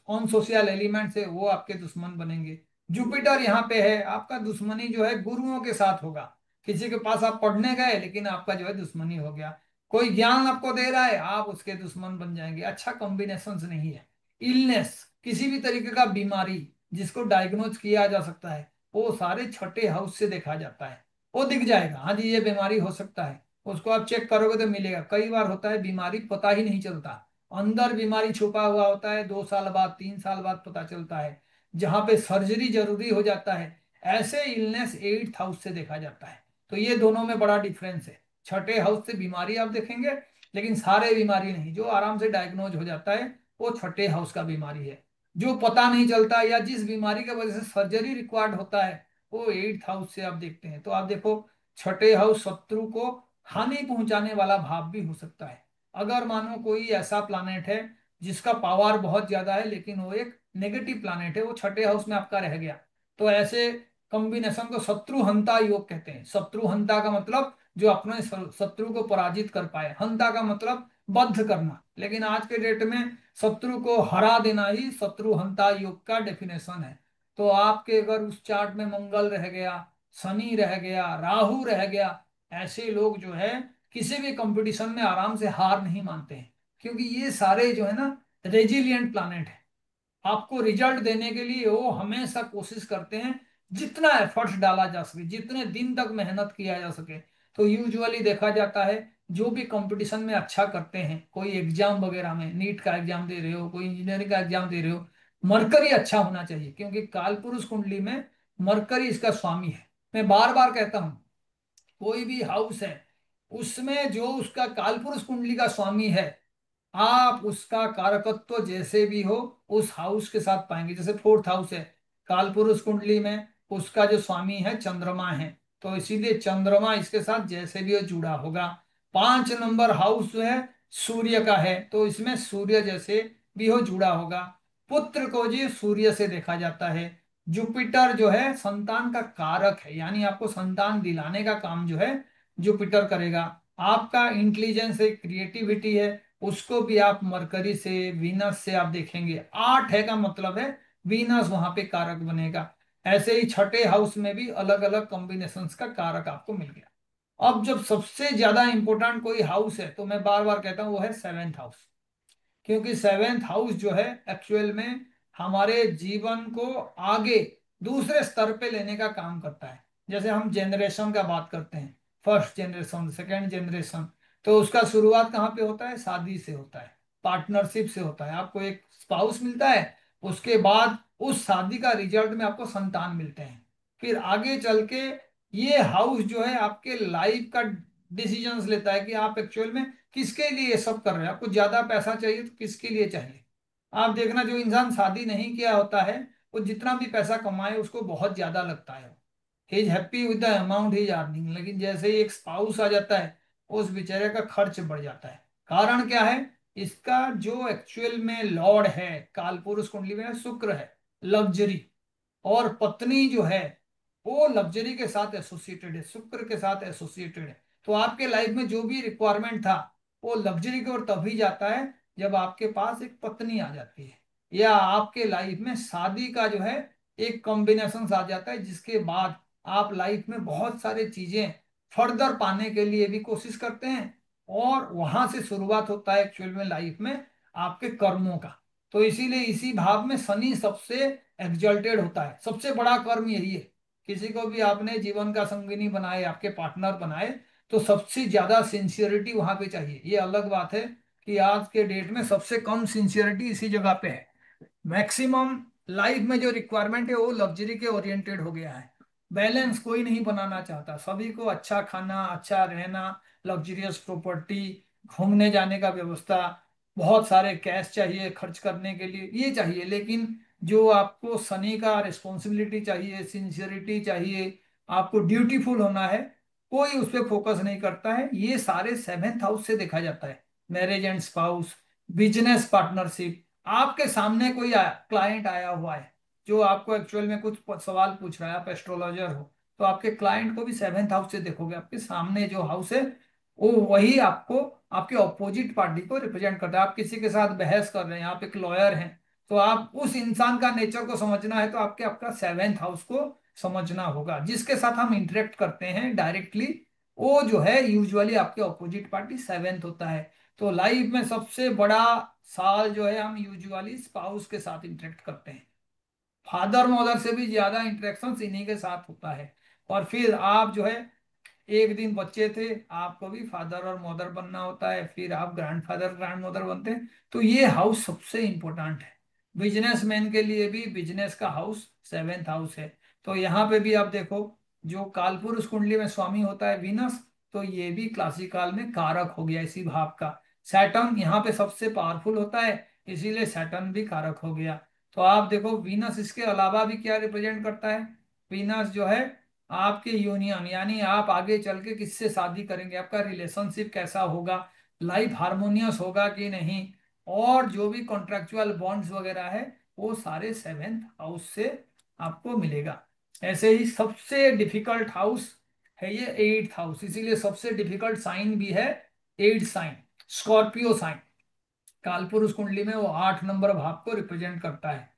ऑन सोशल एलिमेंट्स है, वो आपके दुश्मन बनेंगे। जुपिटर यहाँ पे है, आपका दुश्मनी जो है गुरुओं के साथ होगा। किसी के पास आप पढ़ने गए लेकिन आपका जो है दुश्मनी हो गया। कोई ज्ञान आपको दे रहा है, आप उसके दुश्मन बन जाएंगे। अच्छा कॉम्बिनेशन नहीं है। इलनेस, किसी भी तरीके का बीमारी जिसको डायग्नोज किया जा सकता है, वो सारे छठे हाउस से देखा जाता है। वो दिख जाएगा, हाँ जी ये बीमारी हो सकता है। उसको आप चेक करोगे तो मिलेगा। कई बार होता है बीमारी पता ही नहीं चलता, अंदर बीमारी छुपा हुआ होता है, 2 साल बाद 3 साल बाद पता चलता है, जहां पे सर्जरी जरूरी हो जाता है। ऐसे इलनेस 8th हाउस से देखा जाता है। तो ये दोनों में बड़ा डिफरेंस है। छठे हाउस से बीमारी आप देखेंगे, लेकिन सारे बीमारी नहीं, जो आराम से डायग्नोज हो जाता है वो छठे हाउस का बीमारी है। जो पता नहीं चलता या जिस बीमारी की वजह से सर्जरी रिक्वायर्ड होता है, वो 8th हाउस से आप देखते हैं। तो आप देखो, छठे हाउस शत्रु को हानि पहुंचाने वाला भाव भी हो सकता है। अगर मानो कोई ऐसा प्लानेट है जिसका पावर बहुत ज्यादा है, लेकिन वो एक नेगेटिव प्लानेट है, वो छठे हाउस में आपका रह गया, तो ऐसे कॉम्बिनेशन को शत्रु हंता योग कहते हैं। शत्रु हंता का मतलब जो अपने शत्रु को पराजित कर पाए, हंता का मतलब बद्ध करना। लेकिन आज के डेट में शत्रु को हरा देना ही शत्रु हंता योग का डेफिनेशन है। तो आपके अगर उस चार्ट में मंगल रह गया, शनि रह गया, राहु रह गया, ऐसे लोग जो है किसी भी कंपटीशन में आराम से हार नहीं मानते हैं। क्योंकि ये सारे जो है ना रेजिलियंट प्लानेट है। आपको रिजल्ट देने के लिए वो हमेशा कोशिश करते हैं, जितना एफर्ट्स डाला जा सके, जितने दिन तक मेहनत किया जा सके। तो यूजुअली देखा जाता है जो भी कंपटीशन में अच्छा करते हैं, कोई एग्जाम वगैरह में, नीट का एग्जाम दे रहे हो, कोई इंजीनियरिंग का एग्जाम दे रहे हो, मरकरी अच्छा होना चाहिए, क्योंकि कालपुरुष कुंडली में मरकरी इसका स्वामी है। मैं बार बार कहता हूँ, कोई भी हाउस है उसमें जो उसका कालपुरुष कुंडली का स्वामी है, आप उसका कारकत्व जैसे भी हो उस हाउस के साथ पाएंगे। जैसे 4th हाउस है कालपुरुष कुंडली में, उसका जो स्वामी है चंद्रमा है, तो इसीलिए चंद्रमा इसके साथ जैसे भी हो जुड़ा होगा। 5 नंबर हाउस जो है सूर्य का है, तो इसमें सूर्य जैसे भी हो जुड़ा होगा। पुत्र को जी सूर्य से देखा जाता है। जुपिटर जो है संतान का कारक है, यानी आपको संतान दिलाने का काम जो है जुपिटर करेगा। आपका इंटेलिजेंस है, क्रिएटिविटी है, उसको भी आप मरकरी से, वीनस से आप देखेंगे। 8 है का मतलब है वीनस वहां पे कारक बनेगा। ऐसे ही छठे हाउस में भी अलग अलग कॉम्बिनेशंस का कारक आपको मिल गया। अब जब सबसे ज्यादा इंपॉर्टेंट कोई हाउस है, तो मैं बार बार कहता हूं वो है 7th हाउस। क्योंकि 7th हाउस जो है एक्चुअल में हमारे जीवन को आगे दूसरे स्तर पे लेने का काम करता है। जैसे हम जनरेशन का बात करते हैं, फर्स्ट जनरेशन, सेकेंड जनरेशन, तो उसका शुरुआत कहाँ पे होता है, शादी से होता है, पार्टनरशिप से होता है। आपको एक स्पाउस मिलता है, उसके बाद उस शादी का रिजल्ट में आपको संतान मिलते हैं। फिर आगे चल के ये हाउस जो है आपके लाइफ का डिसीजंस लेता है कि आप एक्चुअल में किसके लिए ये सब कर रहे हैं। आपको ज्यादा पैसा चाहिए तो किसके लिए चाहिए। आप देखना, जो इंसान शादी नहीं किया होता है, वो जितना भी पैसा कमाए उसको बहुत ज्यादा लगता है। He is happy with the amount he is earning. लेकिन जैसे ही एक स्पाउस आ जाता है, उस बेचारे का खर्च बढ़ जाता है। कारण क्या है, इसका जो एक्चुअल में लॉर्ड है कालपुरुष कुंडली में शुक्र है, लग्जरी। और पत्नी जो है वो लग्जरी के साथ एसोसिएटेड है, शुक्र के साथ एसोसिएटेड है। तो आपके लाइफ में जो भी रिक्वायरमेंट था वो लग्जरी की ओर तभी जाता है जब आपके पास एक पत्नी आ जाती है या आपके लाइफ में शादी का जो है एक कॉम्बिनेशन आ जाता है, जिसके बाद आप लाइफ में बहुत सारी चीजें फर्दर पाने के लिए भी कोशिश करते हैं। और वहां से शुरुआत होता है एक्चुअल में लाइफ में आपके कर्मों का। तो इसीलिए इसी भाव में शनि सबसे एग्जल्टेड होता है। सबसे बड़ा कर्म यही है, किसी को भी आपने जीवन का संगिनी बनाए, आपके पार्टनर बनाए, तो सबसे ज्यादा सिंसियरिटी वहां पे चाहिए। ये अलग बात है कि आज के डेट में सबसे कम सिंसियरिटी इसी जगह पे है। मैक्सिमम लाइफ में जो रिक्वायरमेंट है वो लग्जरी के ओरिएंटेड हो गया है। बैलेंस कोई नहीं बनाना चाहता, सभी को अच्छा खाना, अच्छा रहना, लग्जरियस प्रॉपर्टी, घूमने जाने का व्यवस्था, बहुत सारे कैश चाहिए खर्च करने के लिए, ये चाहिए। लेकिन जो आपको शनि का रिस्पॉन्सिबिलिटी चाहिए, सिंसियरिटी चाहिए, आपको ड्यूटीफुल होना है, कोई उस पर फोकस नहीं करता है। ये सारे सेवेंथ हाउस से देखा जाता है। Marriage and spouse, business partnership, आपके सामने कोई क्लाइंट आया हुआ है जो आपको एक्चुअल में कुछ सवाल पूछ रहा है, आप एस्ट्रोलॉजर हो, तो आपके क्लाइंट को भी सेवेंथ हाउस से देखोगे। आपके सामने जो हाउस है वो वही आपको आपके ऑपोजिट पार्टी को रिप्रेजेंट करता है। आप किसी के साथ बहस कर रहे हैं, आप एक लॉयर हैं, तो आप उस इंसान का नेचर को समझना है तो आपके आपका सेवेंथ हाउस को समझना होगा। जिसके साथ हम इंटरेक्ट करते हैं डायरेक्टली, वो जो है यूजुअली आपके ऑपोजिट पार्टी सेवेंथ होता है। तो लाइफ में सबसे बड़ा साल जो है हम यूजुअली स्पाउस के साथ इंटरेक्ट करते हैं। फादर मदर से भी ज्यादा इंटरेक्शन इन्हीं के साथ होता है। और फिर आप जो है एक दिन बच्चे थे, आपको भी फादर और मदर बनना होता है, फिर आप ग्रैंडफादर ग्रैंड मदर बनते हैं। तो ये हाउस सबसे इंपॉर्टेंट है। बिजनेसमैन के लिए भी बिजनेस का हाउस सेवेंथ हाउस है। तो यहाँ पे भी आप देखो, जो कालपुरुष कुंडली में स्वामी होता है वीनस, तो ये भी क्लासिकल में कारक हो गया इसी भाव का। सैटर्न यहाँ पे सबसे पावरफुल होता है, इसीलिए सैटर्न भी कारक हो गया। तो आप देखो वीनस इसके अलावा भी क्या रिप्रेजेंट करता है। वीनस जो है आपके यूनियन, यानी आप आगे चल के किससे शादी करेंगे, आपका रिलेशनशिप कैसा होगा, लाइफ हार्मोनियस होगा कि नहीं, और जो भी कॉन्ट्रेक्चुअल बॉन्ड्स वगैरह है वो सारे सेवेंथ हाउस से आपको मिलेगा। ऐसे ही सबसे डिफिकल्ट हाउस है ये एट्थ हाउस, इसीलिए सबसे डिफिकल्ट साइन भी है एट साइन, स्कॉर्पियो साइन। कालपुरुष कुंडली में वो 8 नंबर भाव को रिप्रेजेंट करता है।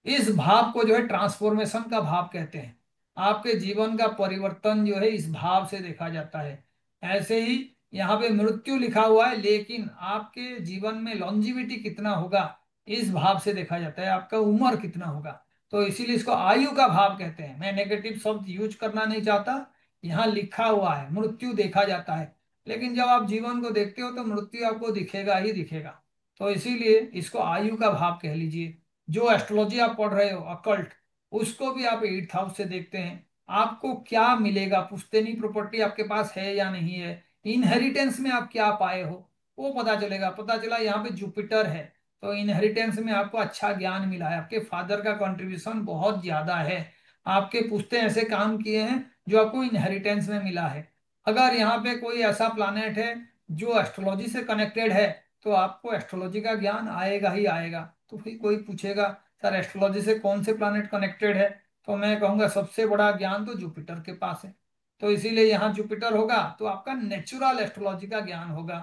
इस भाव को जो है ट्रांसफॉर्मेशन का भाव कहते हैं। आपके जीवन का परिवर्तन जो है इस भाव से देखा जाता है। ऐसे ही यहाँ पे मृत्यु लिखा हुआ है, लेकिन आपके जीवन में लॉन्जिविटी कितना होगा इस भाव से देखा जाता है, आपका उम्र कितना होगा। तो इसीलिए इसको आयु का भाव कहते हैं। मैं नेगेटिव शब्द यूज करना नहीं चाहता, यहाँ लिखा हुआ है मृत्यु देखा जाता है, लेकिन जब आप जीवन को देखते हो तो मृत्यु आपको दिखेगा ही दिखेगा। तो इसीलिए इसको आयु का भाव कह लीजिए। जो एस्ट्रोलॉजी आप पढ़ रहे हो अकल्ट, उसको भी आप एट्थ हाउस से देखते हैं। आपको क्या मिलेगा, पुश्तैनी प्रॉपर्टी आपके पास है या नहीं है, इनहेरिटेंस में आप क्या पाए हो, वो पता चलेगा। पता चला यहाँ पे जुपिटर है, तो इनहेरिटेंस में आपको अच्छा ज्ञान मिला है, आपके फादर का कंट्रीब्यूशन बहुत ज्यादा है, आपके पुश्ते ऐसे काम किए हैं जो आपको इनहेरिटेंस में मिला है। अगर यहाँ पे कोई ऐसा प्लानेट है जो एस्ट्रोलॉजी से कनेक्टेड है, तो आपको एस्ट्रोलॉजी का ज्ञान आएगा ही आएगा। तो फिर कोई पूछेगा सर एस्ट्रोलॉजी से कौन से प्लैनेट कनेक्टेड है, तो मैं कहूंगा सबसे बड़ा ज्ञान तो जुपिटर के पास है। तो इसीलिए यहाँ जुपिटर होगा तो आपका नेचुरल एस्ट्रोलॉजी का ज्ञान होगा।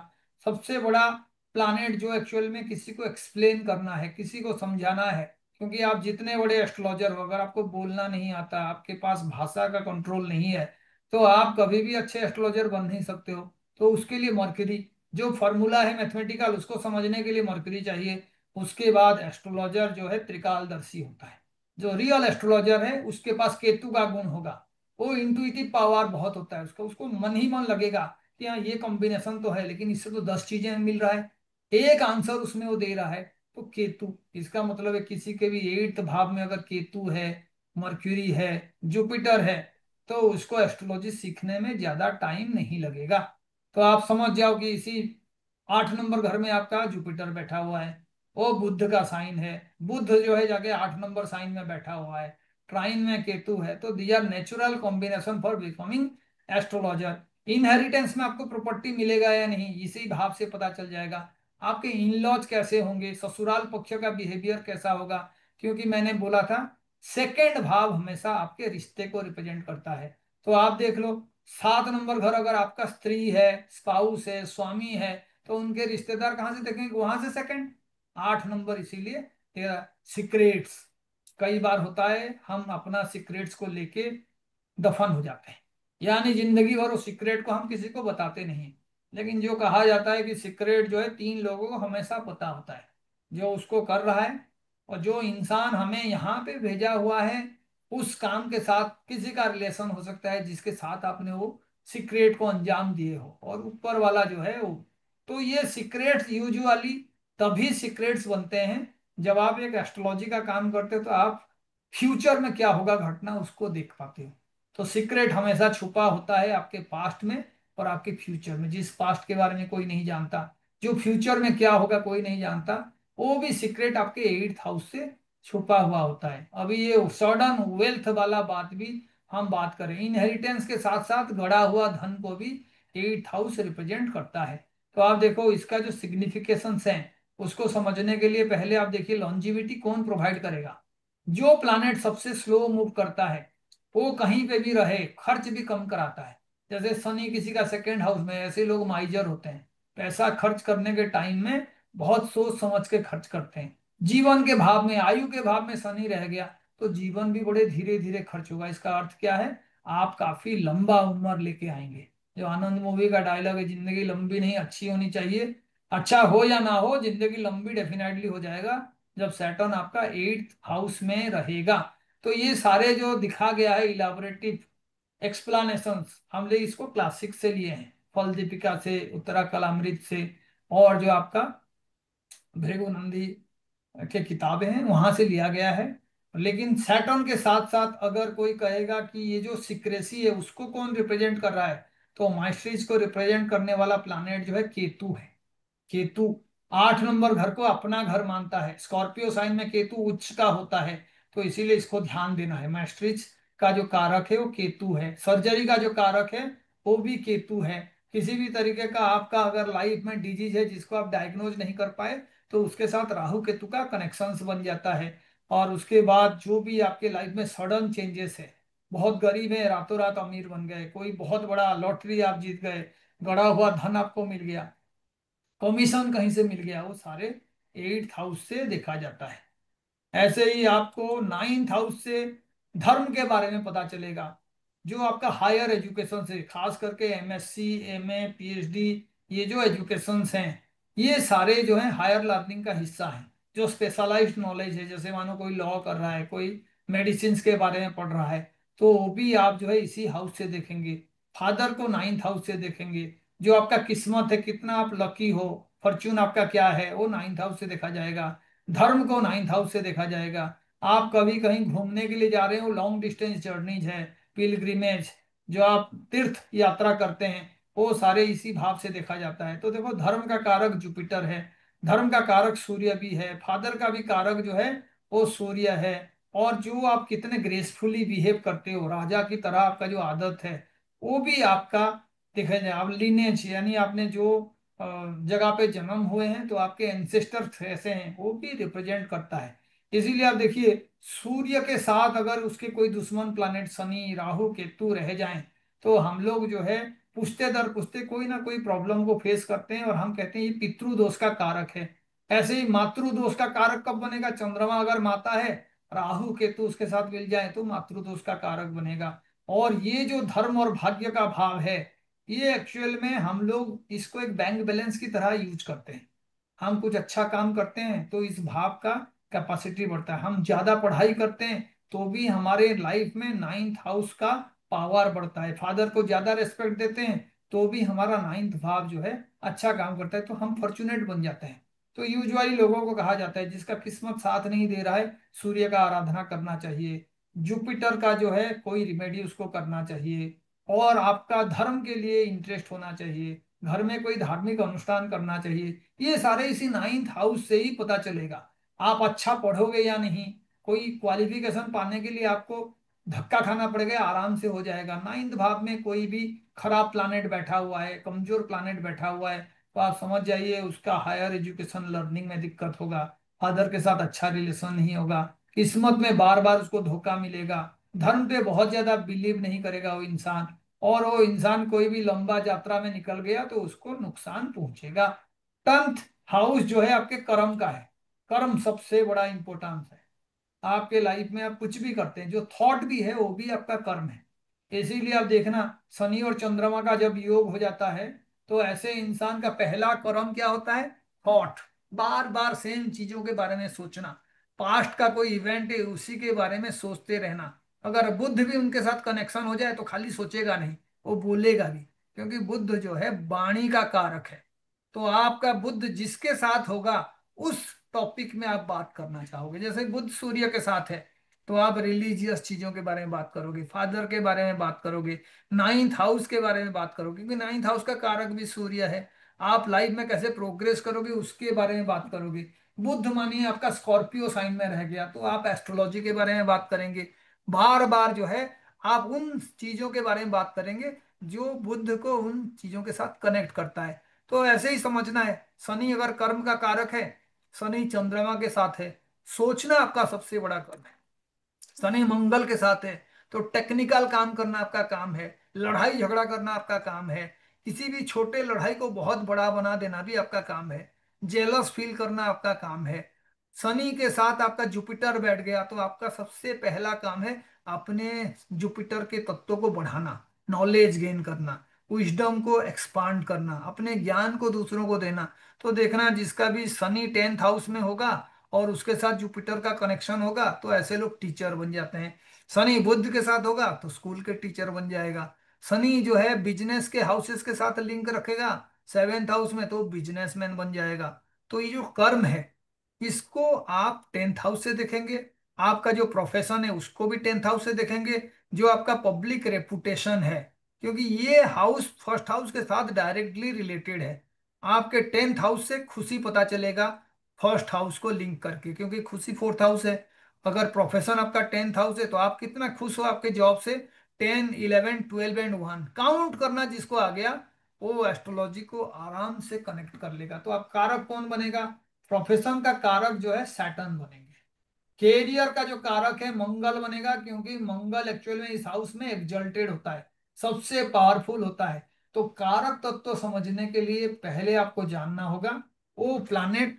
सबसे बड़ा प्लैनेट जो एक्चुअल में किसी को एक्सप्लेन करना है, किसी को समझाना है, क्योंकि आप जितने बड़े एस्ट्रोलॉजर हो, अगर आपको बोलना नहीं आता, आपके पास भाषा का कंट्रोल नहीं है, तो आप कभी भी अच्छे एस्ट्रोलॉजर बन नहीं सकते हो। तो उसके लिए मर्क्यूरी, जो फॉर्मूला है मैथमेटिकल, उसको समझने के लिए मरकरी चाहिए। उसके बाद एस्ट्रोलॉजर जो है त्रिकालदर्शी होता है। जो रियल एस्ट्रोलॉजर है उसके पास केतु का गुण होगा। वो इंटुइटिव पावर बहुत होता है उसका, उसको मन ही मन लगेगा कि हाँ ये कॉम्बिनेशन तो है, लेकिन इससे तो 10 चीजें मिल रहा है, एक आंसर उसमें वो दे रहा है। तो केतु, इसका मतलब है किसी के भी एट्थ भाव में अगर केतु है, मर्क्यूरी है, जुपिटर है, तो उसको एस्ट्रोलॉजी सीखने में ज्यादा टाइम नहीं लगेगा। तो आप समझ जाओ कि इसी 8 नंबर घर में आपका जुपिटर बैठा हुआ है, वो बुध का साइन है। बुध जो है जाके 8 नंबर साइन में बैठा हुआ है, ट्राइन में केतु है। तो they are natural combination for becoming astrologer. Inheritance में आपको प्रॉपर्टी मिलेगा या नहीं इसी भाव से पता चल जाएगा। आपके इन लॉज कैसे होंगे, ससुराल पक्ष का बिहेवियर कैसा होगा, क्योंकि मैंने बोला था सेकेंड भाव हमेशा आपके रिश्ते को रिप्रेजेंट करता है। तो आप देख लो, 7 नंबर घर अगर आपका स्त्री है, स्पाउस है, स्वामी है, तो उनके रिश्तेदार कहाँ से देखेंगे, वहां से सेकंड। 8 नंबर इसीलिए तेरा सीक्रेट्स। कई बार होता है हम अपना सीक्रेट्स को लेके दफन हो जाते हैं, यानी जिंदगी भर उस सीक्रेट को हम किसी को बताते नहीं। लेकिन जो कहा जाता है कि सीक्रेट जो है 3 लोगों को हमेशा पता होता है, जो उसको कर रहा है, और जो इंसान हमें यहाँ पे भेजा हुआ है उस काम के साथ किसी का रिलेशन हो सकता है जिसके साथ आपने वो सीक्रेट को अंजाम दिए हो, और ऊपर वाला जो है वो। तो ये सीक्रेट्स यूजुअली तभी सीक्रेट्स बनते हैं जब आप एक एस्ट्रोलॉजी का काम करते हो, तो आप फ्यूचर में क्या होगा घटना उसको देख पाते हो। तो सीक्रेट हमेशा छुपा होता है आपके पास्ट में और आपके फ्यूचर में। जिस पास्ट के बारे में कोई नहीं जानता, जो फ्यूचर में क्या होगा कोई नहीं जानता, वो भी सीक्रेट आपके 8th हाउस से छुपा हुआ होता है। अभी ये सडन वेल्थ वाला बात भी हम बात करें, इनहेरिटेंस के साथ साथ गड़ा हुआ धन को भी 8th हाउस रिप्रेजेंट करता है। तो आप देखो इसका जो सिग्निफिकेशंस है उसको समझने के लिए पहले आप देखिए लॉन्जिविटी कौन प्रोवाइड करेगा। जो प्लानेट सबसे स्लो मूव करता है वो कहीं पे भी रहे खर्च भी कम कराता है। जैसे शनि किसी का 2nd हाउस में, ऐसे लोग माइजर होते हैं, पैसा खर्च करने के टाइम में बहुत सोच समझ के खर्च करते हैं। जीवन के भाव में, आयु के भाव में शनि रह गया तो जीवन भी बड़े धीरे धीरे खर्च होगा। इसका अर्थ क्या है, आप काफी लंबा उम्र लेके आएंगे। जो आनंद मूवी का डायलॉग है, जिंदगी लंबी नहीं अच्छी होनी चाहिए, अच्छा हो या ना हो जिंदगी लंबी डेफिनेटली हो जाएगा जब सैटर्न आपका 8th हाउस में रहेगा। तो ये सारे जो दिखा गया है इलाबोरेटिव एक्सप्लानेशंस, हमने इसको क्लासिक से लिए हैं, फल दीपिका से, उत्तरा कलामृत से, और जो आपका भृगु नंदी के किताबें हैं वहां से लिया गया है। लेकिन सैटर्न के साथ साथ अगर कोई कहेगा कि ये जो सिक्रेसी है उसको कौन रिप्रेजेंट कर रहा है, तो माइस्ट्रीज को रिप्रेजेंट करने वाला प्लानेट जो है केतु है। केतु 8 नंबर घर को अपना घर मानता है। स्कॉर्पियो साइन में केतु उच्च का होता है, तो इसीलिए इसको ध्यान देना है। मैस्ट्रिच का जो कारक है वो केतु है। सर्जरी का जो कारक है वो भी केतु है। किसी भी तरीके का आपका अगर लाइफ में डिजीज है जिसको आप डायग्नोज नहीं कर पाए, तो उसके साथ राहु केतु का कनेक्शंस बन जाता है। और उसके बाद जो भी आपके लाइफ में सडन चेंजेस है, बहुत गरीब है रातों रात अमीर बन गए, कोई बहुत बड़ा लॉटरी आप जीत गए, गड़ा हुआ धन आपको मिल गया, कमीशन कहीं से मिल गया, वो सारे 8th हाउस से देखा जाता है। ऐसे ही आपको 9th हाउस से धर्म के बारे में पता चलेगा। जो आपका हायर एजुकेशन से, खास करके एमएससी, एमए, पीएचडी, ये जो एजुकेशंस हैं ये सारे जो हैं हायर लर्निंग का हिस्सा हैं। जो स्पेशलाइज्ड नॉलेज है, जैसे मानो कोई लॉ कर रहा है, कोई मेडिसिन के बारे में पढ़ रहा है, तो वो भी आप जो है इसी हाउस से देखेंगे। फादर को 9th हाउस से देखेंगे। जो आपका किस्मत है, कितना आप लकी हो, फॉर्चून आपका क्या है, वो 9th हाउस से देखा जाएगा। धर्म को 9th हाउस से देखा जाएगा। आप कभी कहीं घूमने के लिए जा रहे हो, लॉन्ग डिस्टेंस जर्नीज है, पिलग्रिमेज, जो आप तीर्थ यात्रा करते हैं, वो सारे इसी भाव से देखा जाता है। तो देखो धर्म का कारक जुपिटर है, धर्म का कारक सूर्य भी है, फादर का भी कारक जो है वो सूर्य है। और जो आप कितने ग्रेसफुली बिहेव करते हो, राजा की तरह आपका जो आदत है, वो भी आपका देखा जाए। आप लिनेज यानी आपने जो अ, जगह पे जन्म हुए हैं, तो आपके एंसेस्टर्स ऐसे हैं, वो भी रिप्रेजेंट करता है। इसीलिए आप देखिए सूर्य के साथ अगर उसके कोई दुश्मन प्लानेट शनि, राहु, केतु रह जाएं, तो हम लोग जो है पुश्ते दर पुश्ते कोई ना कोई प्रॉब्लम को फेस करते हैं, और हम कहते हैं ये पितृदोष का कारक है। ऐसे ही मातृदोष का कारक कब बनेगा, चंद्रमा अगर माता है, राहु केतु उसके साथ मिल जाए तो मातृदोष का कारक बनेगा। और ये जो धर्म और भाग्य का भाव है, ये एक्चुअल में हम लोग इसको एक बैंक बैलेंस की तरह यूज करते हैं। हम कुछ अच्छा काम करते हैं तो इस भाव का कैपेसिटी बढ़ता है। हम ज्यादा पढ़ाई करते हैं तो भी हमारे लाइफ में 9th हाउस का पावर बढ़ता है। फादर को ज्यादा रिस्पेक्ट देते हैं तो भी हमारा 9th भाव जो है अच्छा काम करता है, तो हम फॉर्चुनेट बन जाते हैं। तो यूजुअली लोगों को कहा जाता है जिसका किस्मत साथ नहीं दे रहा है, सूर्य का आराधना करना चाहिए, जुपिटर का जो है कोई रिमेडी उसको करना चाहिए, और आपका धर्म के लिए इंटरेस्ट होना चाहिए, घर में कोई धार्मिक अनुष्ठान करना चाहिए। ये सारे इसी 9th हाउस से ही पता चलेगा। आप अच्छा पढ़ोगे या नहीं, कोई क्वालिफिकेशन पाने के लिए आपको धक्का खाना पड़ेगा, आराम से हो जाएगा। 9th भाव में कोई भी खराब प्लानेट बैठा हुआ है, कमजोर प्लानेट बैठा हुआ है, तो आप समझ जाइए उसका हायर एजुकेशन लर्निंग में दिक्कत होगा, फादर के साथ अच्छा रिलेशन नहीं होगा, किस्मत में बार बार उसको धोखा मिलेगा, धर्म पे बहुत ज्यादा बिलीव नहीं करेगा वो इंसान, और वो इंसान कोई भी लंबा यात्रा में निकल गया तो उसको नुकसान पहुंचेगा। टेंथ हाउस जो है आपके कर्म का है। कर्म सबसे बड़ा इंपॉर्टेंस है। आपके लाइफ में आप कुछ भी करते हैं, जो थॉट भी है वो भी आपका कर्म है। इसीलिए आप देखना, शनि और चंद्रमा का जब योग हो जाता है तो ऐसे इंसान का पहला कर्म क्या होता है? थॉट। बार बार सेम चीजों के बारे में सोचना। पास्ट का कोई इवेंट है उसी के बारे में सोचते रहना। अगर बुद्ध भी उनके साथ कनेक्शन हो जाए तो खाली सोचेगा नहीं, वो बोलेगा भी। क्योंकि बुद्ध जो है वाणी का कारक है। तो आपका बुद्ध जिसके साथ होगा उस टॉपिक में आप बात करना चाहोगे। जैसे बुद्ध सूर्य के साथ है तो आप रिलीजियस चीजों के बारे में बात करोगे, फादर के बारे में बात करोगे, नाइन्थ हाउस के बारे में बात करोगे, क्योंकि नाइन्थ हाउस का कारक भी सूर्य है। आप लाइफ में कैसे प्रोग्रेस करोगे उसके बारे में बात करोगे। बुद्ध मानिए आपका स्कॉर्पियो साइन में रह गया तो आप एस्ट्रोलॉजी के बारे में बात करेंगे। बार बार जो है आप उन चीजों के बारे में बात करेंगे जो बुद्ध को उन चीजों के साथ कनेक्ट करता है। तो ऐसे ही समझना है, शनि अगर कर्म का कारक है, शनि चंद्रमा के साथ है, सोचना आपका सबसे बड़ा कर्म है। शनि मंगल के साथ है तो टेक्निकल काम करना आपका काम है, लड़ाई झगड़ा करना आपका काम है, किसी भी छोटे लड़ाई को बहुत बड़ा बना देना भी आपका काम है, जेलस फील करना आपका काम है। शनि के साथ आपका जुपिटर बैठ गया तो आपका सबसे पहला काम है अपने जुपिटर के तत्वों को बढ़ाना, नॉलेज गेन करना, विजडम को एक्सपांड करना, अपने ज्ञान को दूसरों को देना। तो देखना जिसका भी शनि टेंथ हाउस में होगा और उसके साथ जुपिटर का कनेक्शन होगा तो ऐसे लोग टीचर बन जाते हैं। शनि बुध के साथ होगा तो स्कूल के टीचर बन जाएगा। शनि जो है बिजनेस के हाउसेस के साथ लिंक रखेगा सेवेंथ हाउस में तो बिजनेसमैन बन जाएगा। तो ये जो कर्म है इसको आप टेंथ हाउस से देखेंगे, आपका जो प्रोफेशन है उसको भी टेंथ हाउस से देखेंगे, जो आपका पब्लिक रेपुटेशन है, क्योंकि ये हाउस फर्स्ट हाउस के साथ डायरेक्टली रिलेटेड है। आपके टेंथ हाउस से खुशी पता चलेगा फर्स्ट हाउस को लिंक करके, क्योंकि खुशी फोर्थ हाउस है। अगर प्रोफेशन आपका टेंथ हाउस है तो आप कितना खुश हो आपके जॉब से। 10, 11, 12 एंड 1 काउंट करना जिसको आ गया वो एस्ट्रोलॉजी को आराम से कनेक्ट कर लेगा। तो आप कारक कौन बनेगा? प्रोफेशन का कारक जो है सैटर्न बनेंगे। कैरियर का जो कारक है मंगल बनेगा, क्योंकि मंगल एक्चुअल में इस हाउस में एग्जल्टेड होता है, सबसे पावरफुल होता है। तो कारक तत्व समझने के लिए पहले आपको जानना होगा वो प्लानेट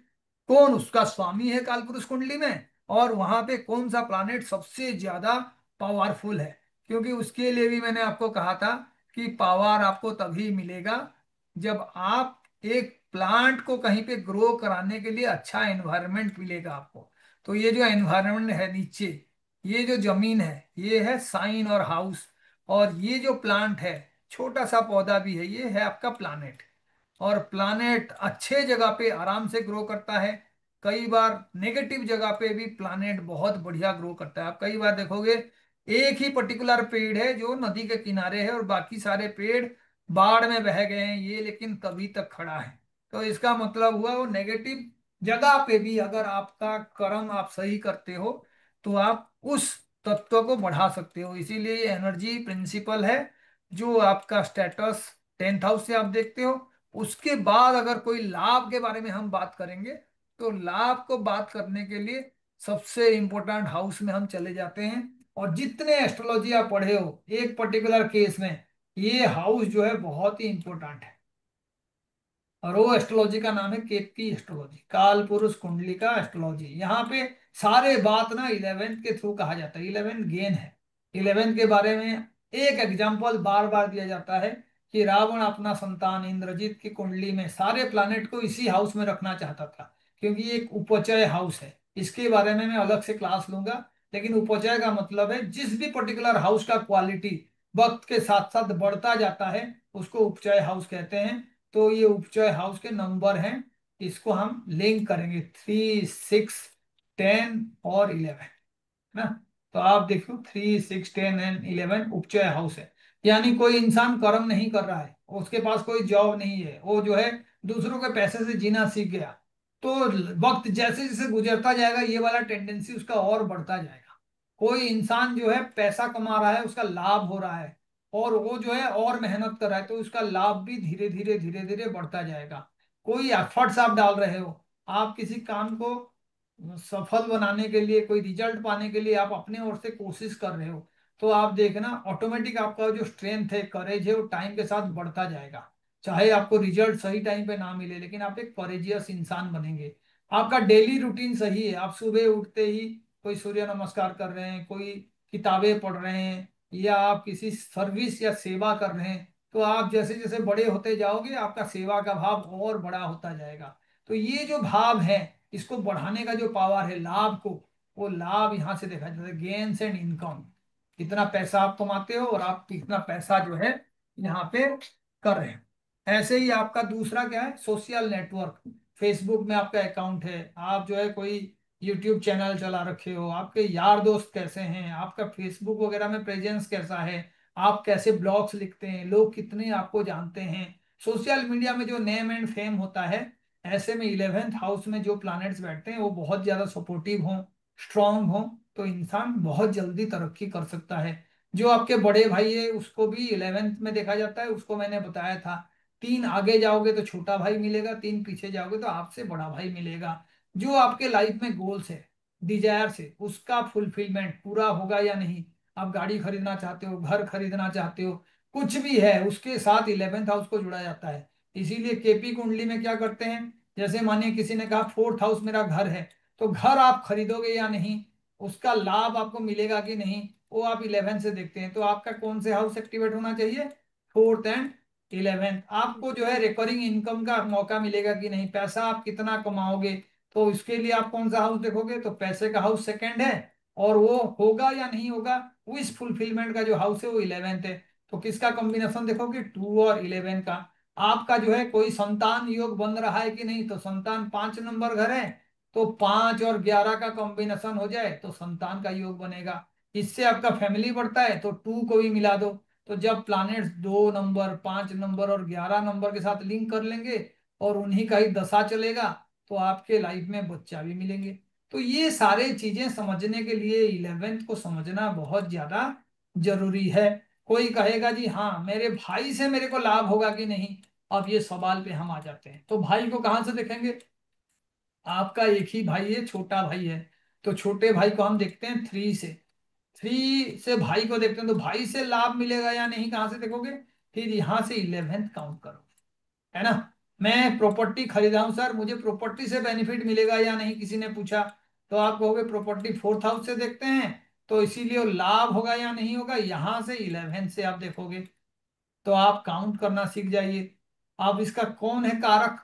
कौन उसका स्वामी है कालपुरुष कुंडली में, और वहां पे कौन सा प्लानेट सबसे ज्यादा पावरफुल है। क्योंकि उसके लिए भी मैंने आपको कहा था कि पावर आपको तभी मिलेगा जब आप एक प्लांट को कहीं पे ग्रो कराने के लिए अच्छा एनवायरनमेंट मिलेगा आपको। तो ये जो एनवायरनमेंट है नीचे, ये जो जमीन है ये है साइन और हाउस, और ये जो प्लांट है छोटा सा पौधा भी है ये है आपका प्लानेट। और प्लानेट अच्छे जगह पे आराम से ग्रो करता है। कई बार नेगेटिव जगह पे भी प्लानेट बहुत बढ़िया ग्रो करता है। आप कई बार देखोगे एक ही पर्टिकुलर पेड़ है जो नदी के किनारे है और बाकी सारे पेड़ बाढ़ में बह गए हैं, ये लेकिन तभी तक खड़ा है। तो इसका मतलब हुआ वो नेगेटिव जगह पे भी अगर आपका कर्म आप सही करते हो तो आप उस तत्व को बढ़ा सकते हो। इसीलिए ये एनर्जी प्रिंसिपल है जो आपका स्टेटस टेंथ हाउस से आप देखते हो। उसके बाद अगर कोई लाभ के बारे में हम बात करेंगे तो लाभ को बात करने के लिए सबसे इंपॉर्टेंट हाउस में हम चले जाते हैं। और जितने एस्ट्रोलॉजी आप पढ़े हो एक पर्टिकुलर केस में ये हाउस जो है बहुत ही इंपॉर्टेंट है। और वो एस्ट्रोलॉजी का नाम है केतकी एस्ट्रोलॉजी, काल पुरुष कुंडली का एस्ट्रोलॉजी। यहाँ पे सारे बात ना इलेवेंथ के थ्रू कहा जाता है, इलेवेंथ गेन है। इलेवेंथ के बारे में एक एग्जाम्पल बार बार दिया जाता है कि रावण अपना संतान इंद्रजीत की कुंडली में सारे प्लैनेट को इसी हाउस में रखना चाहता था, क्योंकि ये एक उपचय हाउस है। इसके बारे में मैं अलग से क्लास लूंगा। लेकिन उपचय का मतलब है जिस भी पर्टिकुलर हाउस का क्वालिटी वक्त के साथ साथ बढ़ता जाता है उसको उपचय हाउस कहते हैं। तो ये उपचय हाउस के नंबर हैं, इसको हम लिंक करेंगे 3, 6, 10 और 11, ना। तो आप देखो 3, 6, 10 एंड 11 उपचय हाउस है। यानी कोई इंसान कर्म नहीं कर रहा है, उसके पास कोई जॉब नहीं है, वो जो है दूसरों के पैसे से जीना सीख गया। तो वक्त जैसे जैसे गुजरता जाएगा ये वाला टेंडेंसी उसका और बढ़ता जाएगा। कोई इंसान जो है पैसा कमा रहा है उसका लाभ हो रहा है और वो जो है और मेहनत कर रहा है तो उसका लाभ भी धीरे धीरे धीरे धीरे बढ़ता जाएगा। कोई एफर्ट्स आप डाल रहे हो, आप किसी काम को सफल बनाने के लिए, कोई रिजल्ट पाने के लिए आप अपने ओर से कोशिश कर रहे हो तो आप देखना ऑटोमेटिक आपका जो स्ट्रेंथ है, करेज है, वो टाइम के साथ बढ़ता जाएगा। चाहे आपको रिजल्ट सही टाइम पे ना मिले, लेकिन आप एक कॉरेजियस इंसान बनेंगे। आपका डेली रूटीन सही है, आप सुबह उठते ही कोई सूर्य नमस्कार कर रहे हैं, कोई किताबें पढ़ रहे हैं, या आप किसी सर्विस या सेवा कर रहे हैं, तो आप जैसे जैसे बड़े होते जाओगे आपका सेवा का भाव और बड़ा होता जाएगा। तो ये जो भाव है, इसको बढ़ाने का जो पावर है लाभ को, वो लाभ यहाँ से देखा जाता है, गेन्स एंड इनकम। कितना पैसा आप कमाते हो और आप कितना पैसा जो है यहाँ पे कर रहे हैं। ऐसे ही आपका दूसरा क्या है, सोशल नेटवर्क। फेसबुक में आपका अकाउंट है, आप जो है कोई यूट्यूब चैनल चला रखे हो, आपके यार दोस्त कैसे हैं, आपका फेसबुक वगैरह में प्रेजेंस कैसा है, आप कैसे ब्लॉग्स लिखते हैं, लोग कितने आपको जानते हैं। सोशल मीडिया में जो नेम एंड फेम होता है, ऐसे में 11th हाउस में जो प्लैनेट्स बैठते हैं वो बहुत ज्यादा सपोर्टिव हों, स्ट्रांग हों, तो इंसान बहुत जल्दी तरक्की कर सकता है। जो आपके बड़े भाई है उसको भी 11th में देखा जाता है, उसको मैंने बताया था, 3 आगे जाओगे तो छोटा भाई मिलेगा, 3 पीछे जाओगे तो आपसे बड़ा भाई मिलेगा। जो आपके लाइफ में गोल्स है, डिजायर्स है, उसका फुलफिलमेंट पूरा होगा या नहीं। आप गाड़ी खरीदना चाहते हो, घर खरीदना चाहते हो, कुछ भी है, उसके साथ 11th हाउस को जुड़ा जाता है। इसीलिए केपी कुंडली में क्या करते हैं, जैसे मानिए किसी ने कहा 4th हाउस मेरा घर है, तो घर आप खरीदोगे या नहीं, उसका लाभ आपको मिलेगा कि नहीं, वो आप 11 से देखते हैं। तो आपका कौन से हाउस एक्टिवेट होना चाहिए, 4th एंड 11th। आपको जो है रिकरिंग इनकम का मौका मिलेगा कि नहीं, पैसा आप कितना कमाओगे, तो इसके लिए आप कौन सा हाउस देखोगे, तो पैसे का हाउस सेकंड है, और वो होगा या नहीं होगा, विश फुलफिलमेंट का जो हाउस है वो 11th है। तो किसका कॉम्बिनेशन देखोगे, 2 और 11 का। आपका जो है कोई संतान योग बन रहा है कि नहीं, तो संतान 5 नंबर घर है, तो 5 और 11 का कॉम्बिनेशन हो जाए तो संतान का योग बनेगा। इससे आपका फैमिली बढ़ता है, तो 2 को भी मिला दो। तो जब प्लैनेट्स 2 नंबर, 5 नंबर और 11 नंबर के साथ लिंक कर लेंगे, और उन्हीं का ही दशा चलेगा, तो आपके लाइफ में बच्चा भी मिलेंगे। तो ये सारे चीजें समझने के लिए 11th को समझना बहुत ज्यादा जरूरी है। कोई कहेगा जी हाँ मेरे भाई से मेरे को लाभ होगा कि नहीं, अब ये सवाल पे हम आ जाते हैं। तो भाई को कहाँ से देखेंगे, आपका एक ही भाई है, छोटा भाई है, तो छोटे भाई को हम देखते हैं 3 से। 3 से भाई को देखते हैं, तो भाई से लाभ मिलेगा या नहीं कहाँ से देखोगे, फिर यहां से 11th काउंट करो, है ना। मैं प्रॉपर्टी खरीदा हूं सर, मुझे प्रॉपर्टी से बेनिफिट मिलेगा या नहीं, किसी ने पूछा, तो आप कहोगे प्रॉपर्टी 4th हाउस से देखते हैं, तो इसीलिए वो लाभ होगा या नहीं होगा, यहां से 11th से आप देखोगे। तो आप काउंट करना सीख जाइए। अब इसका कौन है कारक,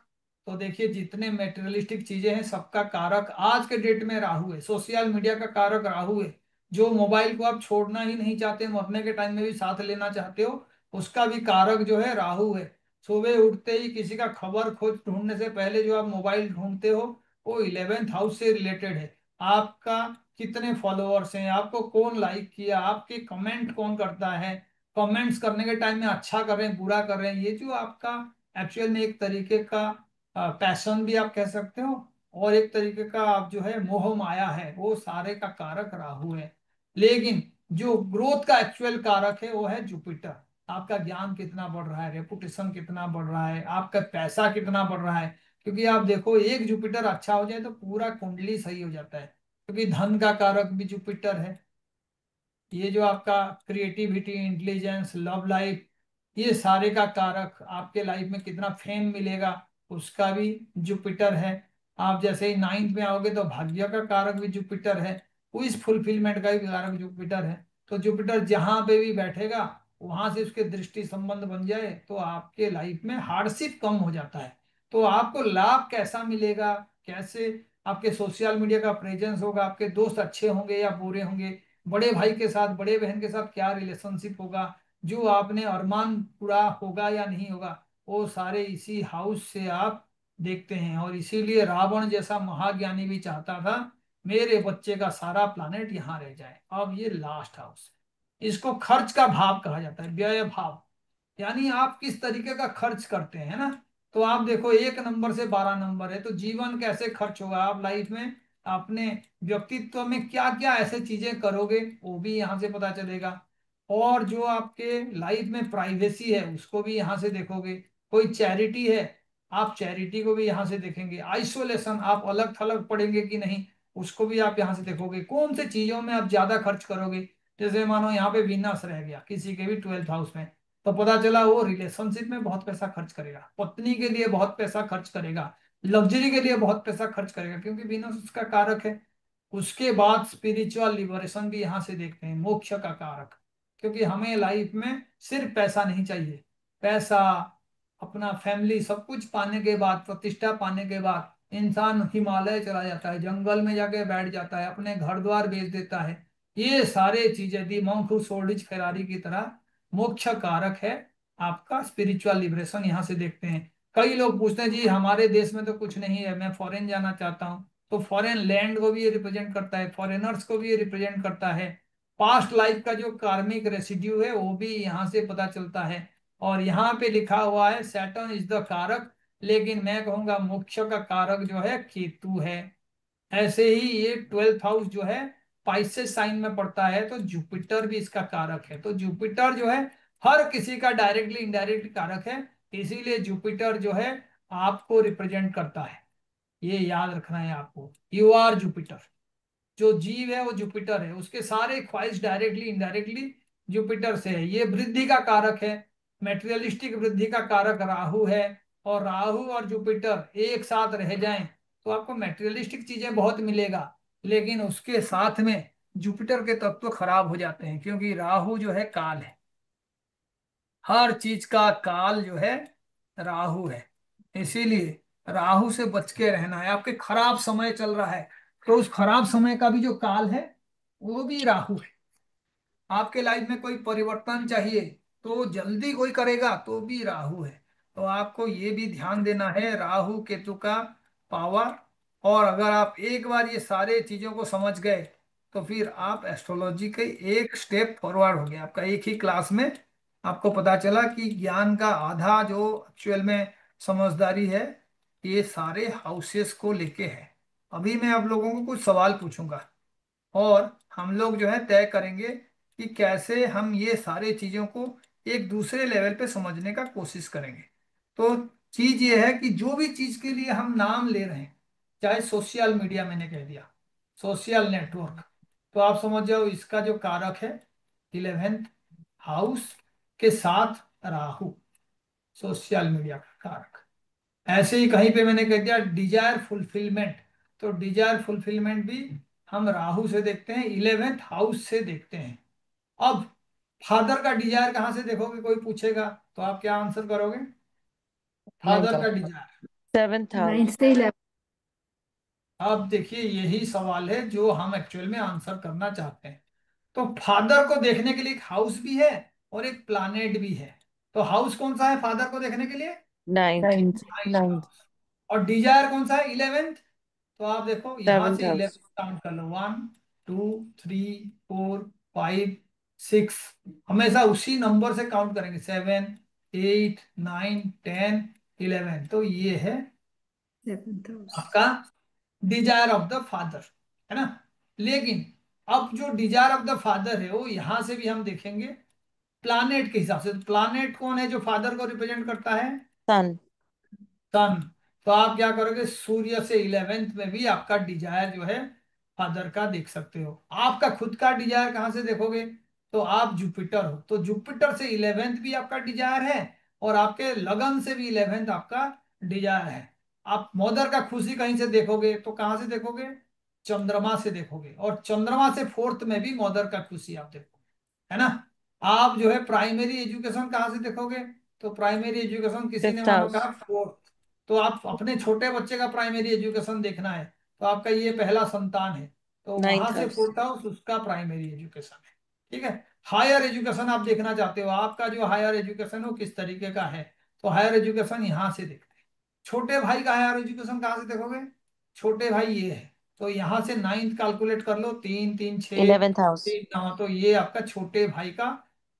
तो देखिए जितने मेटेरियलिस्टिक चीजें हैं सबका कारक आज के डेट में राहु है, सोशल मीडिया का कारक राहु है। जो मोबाइल को आप छोड़ना ही नहीं चाहते, मरने के टाइम में भी साथ लेना चाहते हो, उसका भी कारक जो है राहु है। सुबह उठते ही किसी का खबर खोज ढूंढने से पहले जो आप मोबाइल ढूंढते हो, वो 11th हाउस से रिलेटेड है। आपका कितने फॉलोअर्स हैं, आपको कौन लाइक किया, आपके कमेंट कौन करता है, कमेंट्स करने के टाइम में अच्छा कर रहे हैं बुरा कर रहे हैं, ये जो आपका एक्चुअल में एक तरीके का पैशन भी आप कह सकते हो, और एक तरीके का आप जो है मोह माया है, वो सारे का कारक राहु है। लेकिन जो ग्रोथ का एक्चुअल कारक है वो है जुपिटर। आपका ज्ञान कितना बढ़ रहा है, रेपुटेशन कितना बढ़ रहा है, आपका पैसा कितना बढ़ रहा है। क्योंकि आप देखो एक जुपिटर अच्छा हो जाए तो पूरा कुंडली सही हो जाता है, क्योंकि धन का कारक भी जुपिटर है। ये जो आपका क्रिएटिविटी, इंटेलिजेंस, लव लाइफ, ये सारे का कारक, आपके लाइफ में कितना फेम मिलेगा, उसका भी जुपिटर है। आप जैसे ही 9th में आओगे तो भाग्य का कारक भी जुपिटर है, उस फुलफिलमेंट का भी कारक जुपिटर है। तो जुपिटर जहां पे भी बैठेगा, वहां से उसके दृष्टि संबंध बन जाए तो आपके लाइफ में हार्डशिप कम हो जाता है। तो आपको लाभ कैसा मिलेगा, कैसे आपके सोशल मीडिया का प्रेजेंस होगा, आपके दोस्त अच्छे होंगे या बुरे होंगे, बड़े भाई के साथ, बड़े बहन के साथ क्या रिलेशनशिप होगा, जो आपने अरमान पूरा होगा या नहीं होगा, वो सारे इसी हाउस से आप देखते हैं। और इसीलिए रावण जैसा महाज्ञानी भी चाहता था मेरे बच्चे का सारा प्लानेट यहाँ रह जाए। अब ये लास्ट हाउस है, इसको खर्च का भाव कहा जाता है, व्यय भाव, यानी आप किस तरीके का खर्च करते हैं ना। तो आप देखो 1 नंबर से 12 नंबर है, तो जीवन कैसे खर्च होगा, आप लाइफ में अपने व्यक्तित्व में क्या क्या ऐसे चीजें करोगे, वो भी यहाँ से पता चलेगा। और जो आपके लाइफ में प्राइवेसी है उसको भी यहाँ से देखोगे। कोई चैरिटी है, आप चैरिटी को भी यहाँ से देखेंगे। आइसोलेशन, आप अलग थलग पड़ेंगे कि नहीं, उसको भी आप यहाँ से देखोगे। कौन से चीजों में आप ज्यादा खर्च करोगे, जैसे मानो यहाँ पे विनस रह गया किसी के भी 12th हाउस में, तो पता चला वो रिलेशनशिप में बहुत पैसा खर्च करेगा, पत्नी के लिए बहुत पैसा खर्च करेगा, लग्जरी के लिए बहुत पैसा खर्च करेगा, क्योंकि वीनस उसका कारक है। उसके बाद स्पिरिचुअल लिबरेशन भी यहां से देखते हैं, मोक्ष का कारक। क्योंकि हमें लाइफ में सिर्फ पैसा नहीं चाहिए। पैसा, अपना फैमिली, सब कुछ पाने के बाद, प्रतिष्ठा पाने के बाद इंसान हिमालय चला जाता है, जंगल में जाके बैठ जाता है, अपने घर द्वार बेच देता है। ये सारे चीजें the monk who sold his Ferrari की तरह मोक्ष कारक है। आपका स्पिरिचुअल लिबरेशन यहां से देखते हैं। कई लोग पूछते हैं जी हमारे देश में तो कुछ नहीं है, मैं फॉरेन जाना चाहता हूँ। तो फॉरेन लैंड को भी ये रिप्रेजेंट करता है, फॉरेनर्स को भी ये रिप्रेजेंट करता है। पास्ट लाइफ का जो कार्मिक रेसिड्यू है वो भी यहाँ से पता चलता है। और यहाँ पे लिखा हुआ है सैटर्न इज द कारक, लेकिन मैं कहूंगा मोक्ष का कारक जो है केतु है। ऐसे ही ये 12th हाउस जो है पाइसेस साइन में पड़ता है, तो जुपिटर भी इसका कारक है। तो जुपिटर जो है हर किसी का डायरेक्टली इनडायरेक्ट कारक है। इसीलिए जुपिटर जो है आपको रिप्रेजेंट करता है। ये याद रखना है आपको, यू आर जुपिटर। जो जीव है वो जुपिटर है, उसके सारे ख्वाहिश डायरेक्टली इनडायरेक्टली जुपिटर से है। ये वृद्धि का कारक है, मेटेरियलिस्टिक वृद्धि का कारक राहु है। और राहु और जुपिटर एक साथ रह जाएं तो आपको मेटेरियलिस्टिक चीजें बहुत मिलेगा, लेकिन उसके साथ में जुपिटर के तत्व खराब हो जाते हैं, क्योंकि राहु जो है काल है। हर चीज का काल जो है राहु है। इसीलिए राहु से बच के रहना है। आपके खराब समय चल रहा है तो उस खराब समय का भी जो काल है वो भी राहु है। आपके लाइफ में कोई परिवर्तन चाहिए तो जल्दी कोई करेगा तो भी राहु है। तो आपको ये भी ध्यान देना है राहु केतु का पावर। और अगर आप एक बार ये सारे चीजों को समझ गए तो फिर आप एस्ट्रोलॉजी के एक स्टेप फॉरवर्ड हो गए। आपका एक ही क्लास में आपको पता चला कि ज्ञान का आधा जो एक्चुअल में समझदारी है ये सारे हाउसेस को लेके है। अभी मैं आप लोगों को कुछ सवाल पूछूंगा और हम लोग जो है तय करेंगे कि कैसे हम ये सारे चीजों को एक दूसरे लेवल पे समझने का कोशिश करेंगे। तो चीज ये है कि जो भी चीज के लिए हम नाम ले रहे हैं, चाहे सोशल मीडिया, मैंने कह दिया सोशल नेटवर्क, तो आप समझ जाओ इसका जो कारक है 11th हाउस के साथ राहु, सोशल मीडिया का कारक। ऐसे ही कहीं पे मैंने कह दिया डिजायर फुलफिलमेंट, तो डिजायर फुलफिलमेंट भी हम राहु से देखते हैं, 11th हाउस से देखते हैं। अब फादर का डिजायर कहाँ से देखोगे, कोई पूछेगा तो आप क्या आंसर करोगे? नाइन्थ फादर का house. Desire. Seventh ninth house. से 11। अब देखिए यही सवाल है जो हम एक्चुअल में आंसर करना चाहते हैं। तो फादर को देखने के लिए एक हाउस भी है और एक प्लानेट भी है। तो हाउस कौन सा है फादर को देखने के लिए? Ninth. Ninth. Ninth ninth. House. और डिजायर कौन सा है? 11th। तो आप देखो यहां सेवेंथ से 11 हाउस। काउंट कर लो, 1 2 3 4 5 6। हमेशा उसी नंबर से काउंट करेंगे, 7 8 9 10 11। तो ये है 7th हाउस। आपका डिजायर ऑफ द फादर, है ना। लेकिन अब जो डिजायर ऑफ द फादर है वो यहां से भी हम देखेंगे प्लानेट के हिसाब से। प्लानेट कौन है जो फादर को रिप्रेजेंट करता है? सन। सन। तो आप क्या करोगे, सूर्य से 11th में भी आपका डिजायर जो है फादर का देख सकते हो। आपका खुद का डिजायर कहाँ से देखोगे? तो आप जुपिटर हो, तो जुपिटर से 11th भी आपका डिजायर है और आपके लगन से भी 11th आपका डिजायर है। आप मदर का खुशी कहीं से देखोगे तो कहाँ से देखोगे? चंद्रमा से देखोगे, और चंद्रमा से 4th में भी मदर का खुशी आप देखोगे, है ना। आप जो है प्राइमरी एजुकेशन कहाँ से देखोगे? तो प्राइमरी एजुकेशन किसी ने फिफ्थ मानो हाउस। कहा 4th। तो आप अपने छोटे बच्चे का प्राइमरी एजुकेशन देखना है तो आपका ये पहला संतान है, तो वहां नाइन्थ से हाउस। 4th हाउस उसका प्राइमरी एजुकेशन है। ठीक है। हायर एजुकेशन आप देखना चाहते हो, आपका जो हायर एजुकेशन हो किस तरीके का है, तो हायर एजुकेशन यहां से देखते हैं। छोटे भाई का हायर एजुकेशन कहाँ से देखोगे? छोटे भाई ये है, तो यहां से 9th कैलकुलेट कर लो, 3 3 6, इलेवेंथ हाउस। 3 9, तो ये आपका छोटे भाई का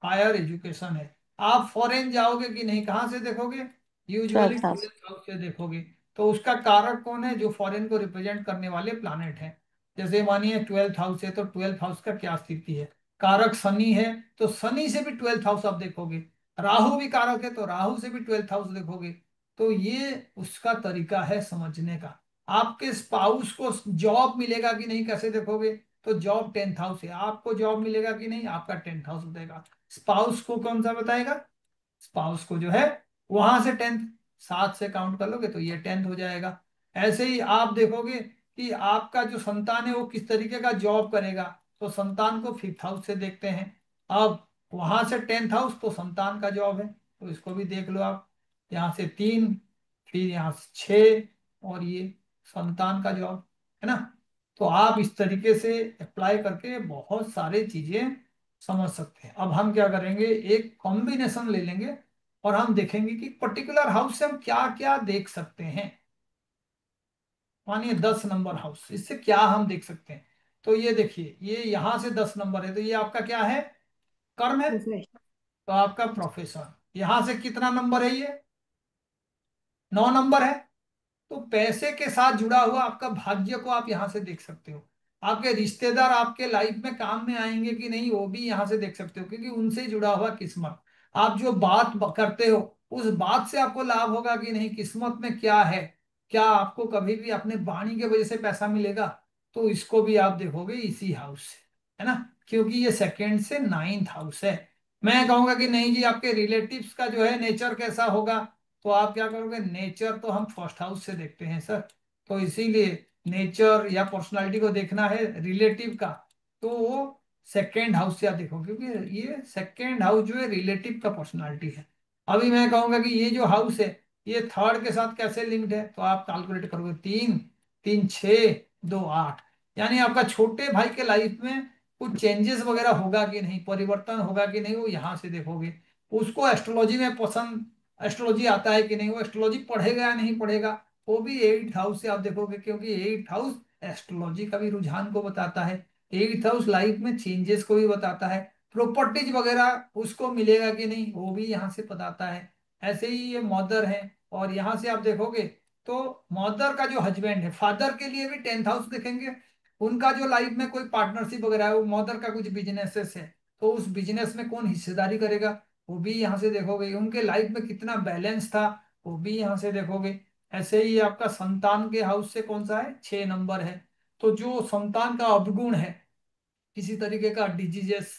हायर एजुकेशन है। आप फॉरेन जाओगे कि नहीं, कहाँ से देखोगे? Usually twelfth house. 12th house से देखोगे। तो उसका कारक कौन है? जो फॉरेन को रिप्रेजेंट करने वाले प्लानेट हैं। जैसे मानिए 12th हाउस है तो 12th हाउस का क्या स्थिति है? कारक शनि है, तो शनि से भी 12th हाउस आप देखोगे। राहु भी कारक है तो राहु से भी 12th हाउस देखोगे। तो ये उसका तरीका है समझने का। आपके स्पाउस को जॉब मिलेगा कि नहीं कैसे देखोगे? तो जॉब 10th हाउस है, आपको जॉब मिलेगा कि नहीं आपका 10th हाउस बताएगा। स्पाउस को कौन सा बताएगा? स्पाउस को जो है वहां से 10th, 7 से काउंट कर लोगे तो ये 10th हो जाएगा। ऐसे ही आप देखोगे कि आपका जो संतान है वो किस तरीके का जॉब करेगा, तो संतान को 5th हाउस से देखते हैं। अब वहां से 10th हाउस तो संतान का जॉब है, तो इसको भी देख लो आप। यहाँ से 3, फिर यहाँ से 6, और ये संतान का जॉब है ना। तो आप इस तरीके से अप्लाई करके बहुत सारे चीजें समझ सकते हैं। अब हम क्या करेंगे, एक कॉम्बिनेशन ले लेंगे और हम देखेंगे कि पर्टिकुलर हाउस से हम क्या क्या देख सकते हैं। मानिए 10 नंबर हाउस, इससे क्या हम देख सकते हैं। तो ये देखिए, ये यहां से 10 नंबर है, तो ये आपका क्या है, कर्म है। प्रोफेशन। तो आपका प्रोफेशन यहां से कितना नंबर है, ये 9 नंबर है। तो पैसे के साथ जुड़ा हुआ आपका भाग्य को आप यहां से देख सकते हो। आपके रिश्तेदार आपके लाइफ में काम में आएंगे कि नहीं, वो भी यहां से देख सकते हो, क्योंकि उनसे जुड़ा हुआ किस्मत। आप जो बात करते हो उस बात से आपको लाभ होगा कि नहीं, किस्मत में क्या है, क्या आपको कभी भी अपने वाणी के वजह से पैसा मिलेगा। तो इसको भी आप देखोगे इसी हाउस से, है ना, क्योंकि ये सेकेंड से 9th हाउस है। मैं कहूंगा कि नहीं जी, आपके रिलेटिव्स का जो है नेचर कैसा होगा, तो आप क्या करोगे, नेचर तो हम फर्स्ट हाउस से देखते हैं सर। तो इसीलिए नेचर या पर्सनालिटी को देखना है रिलेटिव का, तो वो सेकेंड हाउस से आप देखो, क्योंकि ये सेकेंड हाउस जो है रिलेटिव का पर्सनालिटी है। अभी मैं कहूंगा कि ये जो हाउस है ये थर्ड के साथ कैसे लिंक्ड है, तो आप कैलकुलेट करोगे, 3, 3, 6, 2, 8। यानी आपका छोटे भाई के लाइफ में कुछ चेंजेस वगैरह होगा कि नहीं, परिवर्तन होगा कि नहीं, वो यहां से देखोगे। उसको एस्ट्रोलॉजी में पसंद, एस्ट्रोलॉजी आता है कि नहीं, वो एस्ट्रोलॉजी पढ़ेगा या नहीं पढ़ेगा, वो भी 8th हाउस से आप देखोगे, क्योंकि 8th हाउस एस्ट्रोलॉजी का भी रुझान को बताता है। 8th हाउस लाइफ में चेंजेस को भी बताता है, प्रॉपर्टीज वगैरह उसको मिलेगा कि नहीं वो भी यहाँ से बताता है। ऐसे ही ये मदर है, और यहाँ से आप देखोगे तो मदर का जो हस्बैंड है, फादर के लिए भी 10th हाउस देखेंगे। उनका जो लाइफ में कोई पार्टनरशिप वगैरह है, वो मदर का कुछ बिजनेसेस है, तो उस बिजनेस में कौन हिस्सेदारी करेगा, वो भी यहाँ से देखोगे। उनके लाइफ में कितना बैलेंस था, वो भी यहाँ से देखोगे। ऐसे ही आपका संतान के हाउस से कौन सा है, 6 नंबर है। तो जो संतान का अवगुण है, किसी तरीके का डिजीजेस,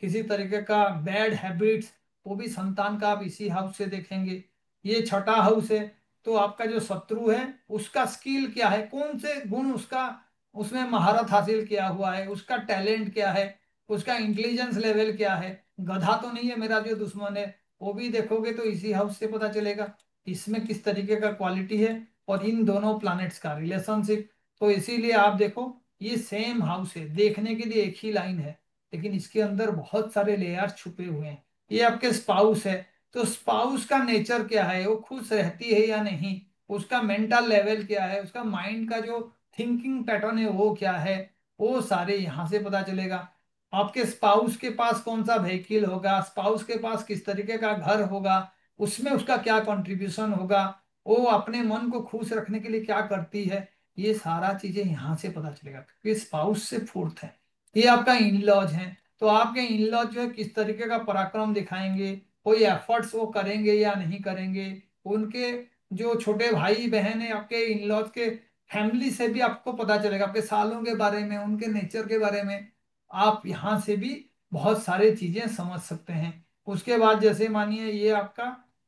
किसी तरीके का बैड हैबिट्स, वो भी संतान का आप इसी हाउस से देखेंगे। ये छठा हाउस है, तो आपका जो शत्रु है उसका स्किल क्या है, कौन से गुण उसका, उसमें महारत हासिल किया हुआ है, उसका टैलेंट क्या है, उसका इंटेलिजेंस लेवल क्या है। गधा तो नहीं है मेरा जो दुश्मन है, वो भी देखोगे तो इसी हाउस से पता चलेगा इसमें किस तरीके का क्वालिटी है, और इन दोनों प्लैनेट्स का रिलेशनशिप। तो इसीलिए आप देखो, ये सेम हाउस है, देखने के लिए एक ही लाइन है, लेकिन इसके अंदर बहुत सारे लेयर्स छुपे हुए हैं। ये आपके स्पाउस है, तो स्पाउस का नेचर क्या है, वो खुश रहती है या नहीं, उसका मेंटल लेवल क्या है, उसका माइंड का जो थिंकिंग पैटर्न है वो क्या है, वो सारे यहाँ से पता चलेगा। आपके स्पाउस के पास कौन सा व्हीकल होगा, स्पाउस के पास किस तरीके का घर होगा, उसमें उसका क्या कंट्रीब्यूशन होगा, वो अपने मन को खुश रखने के लिए क्या करती है, ये सारा चीजें यहाँ से पता चलेगा, क्योंकि स्पाउस से फोर्थ है। ये आपका इन लॉज है, तो आपके इन लॉज जो है किस तरीके का पराक्रम दिखाएंगे, कोई एफर्ट्स वो करेंगे या नहीं करेंगे। उनके जो छोटे भाई बहन है आपके इन लॉज के, फैमिली से भी आपको पता चलेगा, आपके सालों के बारे में, उनके नेचर के बारे में। आप यहाँ से भी बहुत सारी चीजें समझ सकते हैं। उसके बाद जैसे मानिए ये आपका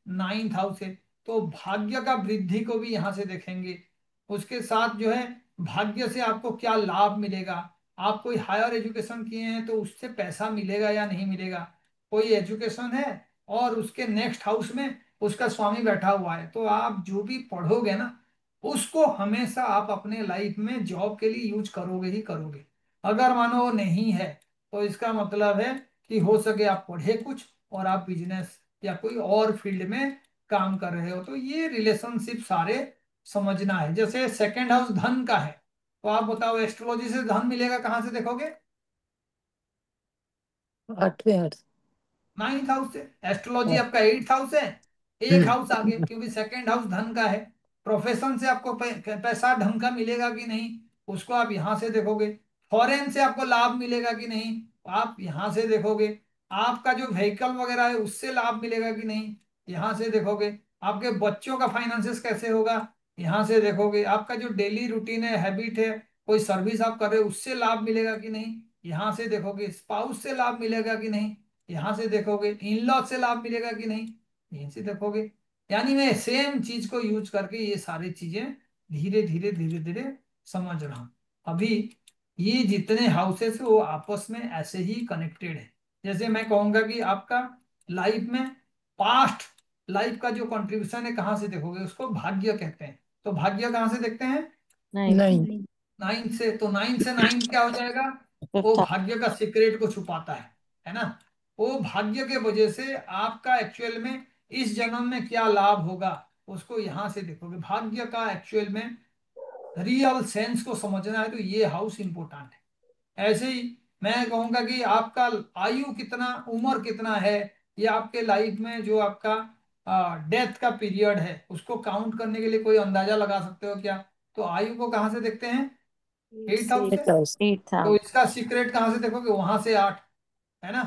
9th हाउस है, तो भाग्य का वृद्धि को भी यहाँ से देखेंगे। उसके साथ जो है भाग्य से आपको क्या लाभ मिलेगा, आप कोई हायर एजुकेशन किए हैं तो उससे पैसा मिलेगा या नहीं मिलेगा। कोई एजुकेशन है और उसके नेक्स्ट हाउस में उसका स्वामी बैठा हुआ है, तो आप जो भी पढ़ोगे ना उसको हमेशा आप अपने लाइफ में जॉब के लिए यूज करोगे ही करोगे। अगर मानो वो नहीं है, तो इसका मतलब है कि हो सके आप पढ़े कुछ और आप बिजनेस या कोई और फील्ड में काम कर रहे हो। तो ये रिलेशनशिप सारे समझना है। जैसे सेकंड हाउस धन का है, तो आप बताओ एस्ट्रोलॉजी से धन मिलेगा कहाँ से देखोगे, 8वें हाउस। 9th हाउस से। एस्ट्रोलॉजी हाँ। आपका 8th हाउस है, एक हम्म। हाउस आगे, क्योंकि सेकंड हाउस धन का है। प्रोफेशन से आपको पैसा ढंग का मिलेगा कि नहीं, उसको आप यहां से देखोगे। फॉरेन से आपको लाभ मिलेगा कि नहीं, आप यहां से देखोगे। आपका जो व्हीकल वगैरह है उससे लाभ मिलेगा कि नहीं, यहां से देखोगे। आपके बच्चों का फाइनेंसिस कैसे होगा, यहां से देखोगे। आपका जो डेली रूटीन है, हैबिट है, कोई सर्विस आप कर रहे हो उससे लाभ मिलेगा कि नहीं, यहां से देखोगे। स्पाउस से लाभ मिलेगा कि नहीं, यहां से देखोगे। इन लॉ से लाभ मिलेगा कि नहीं, यहीं से देखोगे। यानी मैं सेम चीज को यूज करके ये सारी चीजें धीरे धीरे धीरे धीरे समझ रहा हूं। अभी ये जितने हाउसेस है वो आपस में ऐसे ही कनेक्टेड है। जैसे मैं कहूंगा कि आपका लाइफ में पास्ट लाइफ का जो कंट्रीब्यूशन है कहाँ से देखोगे, उसको भाग्य कहते हैं। तो भाग्य कहाँ से देखते हैं? नहीं। नहीं। नाइन से। तो नाइन से नाइन क्या हो जाएगा? वो फिफ्थ हाउस। भाग्य का सीक्रेट को छुपाता है ना। वो भाग्य के वजह से आपका एक्चुअल में इस जन्म में क्या लाभ होगा, उसको यहां से देखोगे। भाग्य का एक्चुअल में रियल सेंस को समझना है तो ये हाउस इंपॉर्टेंट है। ऐसे ही मैं कहूंगा कि आपका आयु कितना, उम्र कितना है, ये आपके लाइफ में जो आपका डेथ का पीरियड है उसको काउंट करने के लिए कोई अंदाजा लगा सकते हो क्या? तो आयु को कहाँ से देखते हैं? एट एट से हाउस से। एट्थ तो हाउस। इसका सीक्रेट कहाँ से देखोगे? वहां से आठ, है ना।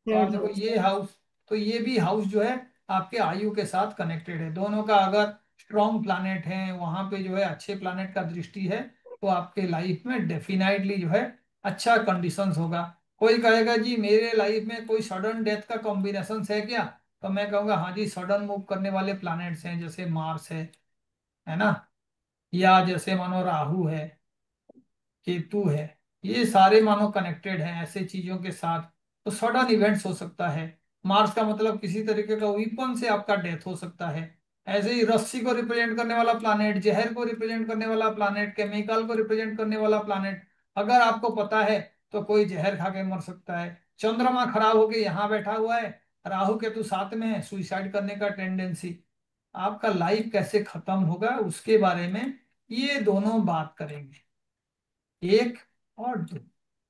तो आप थर्ड देखो हाउस। ये हाउस, तो ये भी हाउस जो है आपके आयु के साथ कनेक्टेड है। दोनों का अगर स्ट्रॉन्ग प्लानेट है वहां पे जो है, अच्छे प्लानेट का दृष्टि है, तो आपके लाइफ में डेफिनेटली जो है अच्छा कंडीशंस होगा। कोई कहेगा जी मेरे लाइफ में कोई सडन डेथ का कॉम्बिनेशन है क्या? तो मैं कहूंगा हाँ जी, सडन मूव करने वाले प्लैनेट्स हैं, जैसे मार्स है ना, या जैसे मानो राहु है, केतु है, ये सारे मानो कनेक्टेड हैं ऐसे चीजों के साथ। तो सडन इवेंट्स हो सकता है। मार्स का मतलब किसी तरीके का वीपन से आपका डेथ हो सकता है। ऐसे ही रस्सी को रिप्रेजेंट करने वाला प्लानेट, जहर को रिप्रेजेंट करने वाला प्लानेट, केमिकल को रिप्रेजेंट करने वाला प्लानेट, अगर आपको पता है तो कोई जहर खा के मर सकता है। चंद्रमा खराब होके यहाँ बैठा हुआ है, राहु केतु साथ में है, सुइसाइड करने का टेंडेंसी। आपका लाइफ कैसे खत्म होगा उसके बारे में ये दोनों बात करेंगे, एक और दो।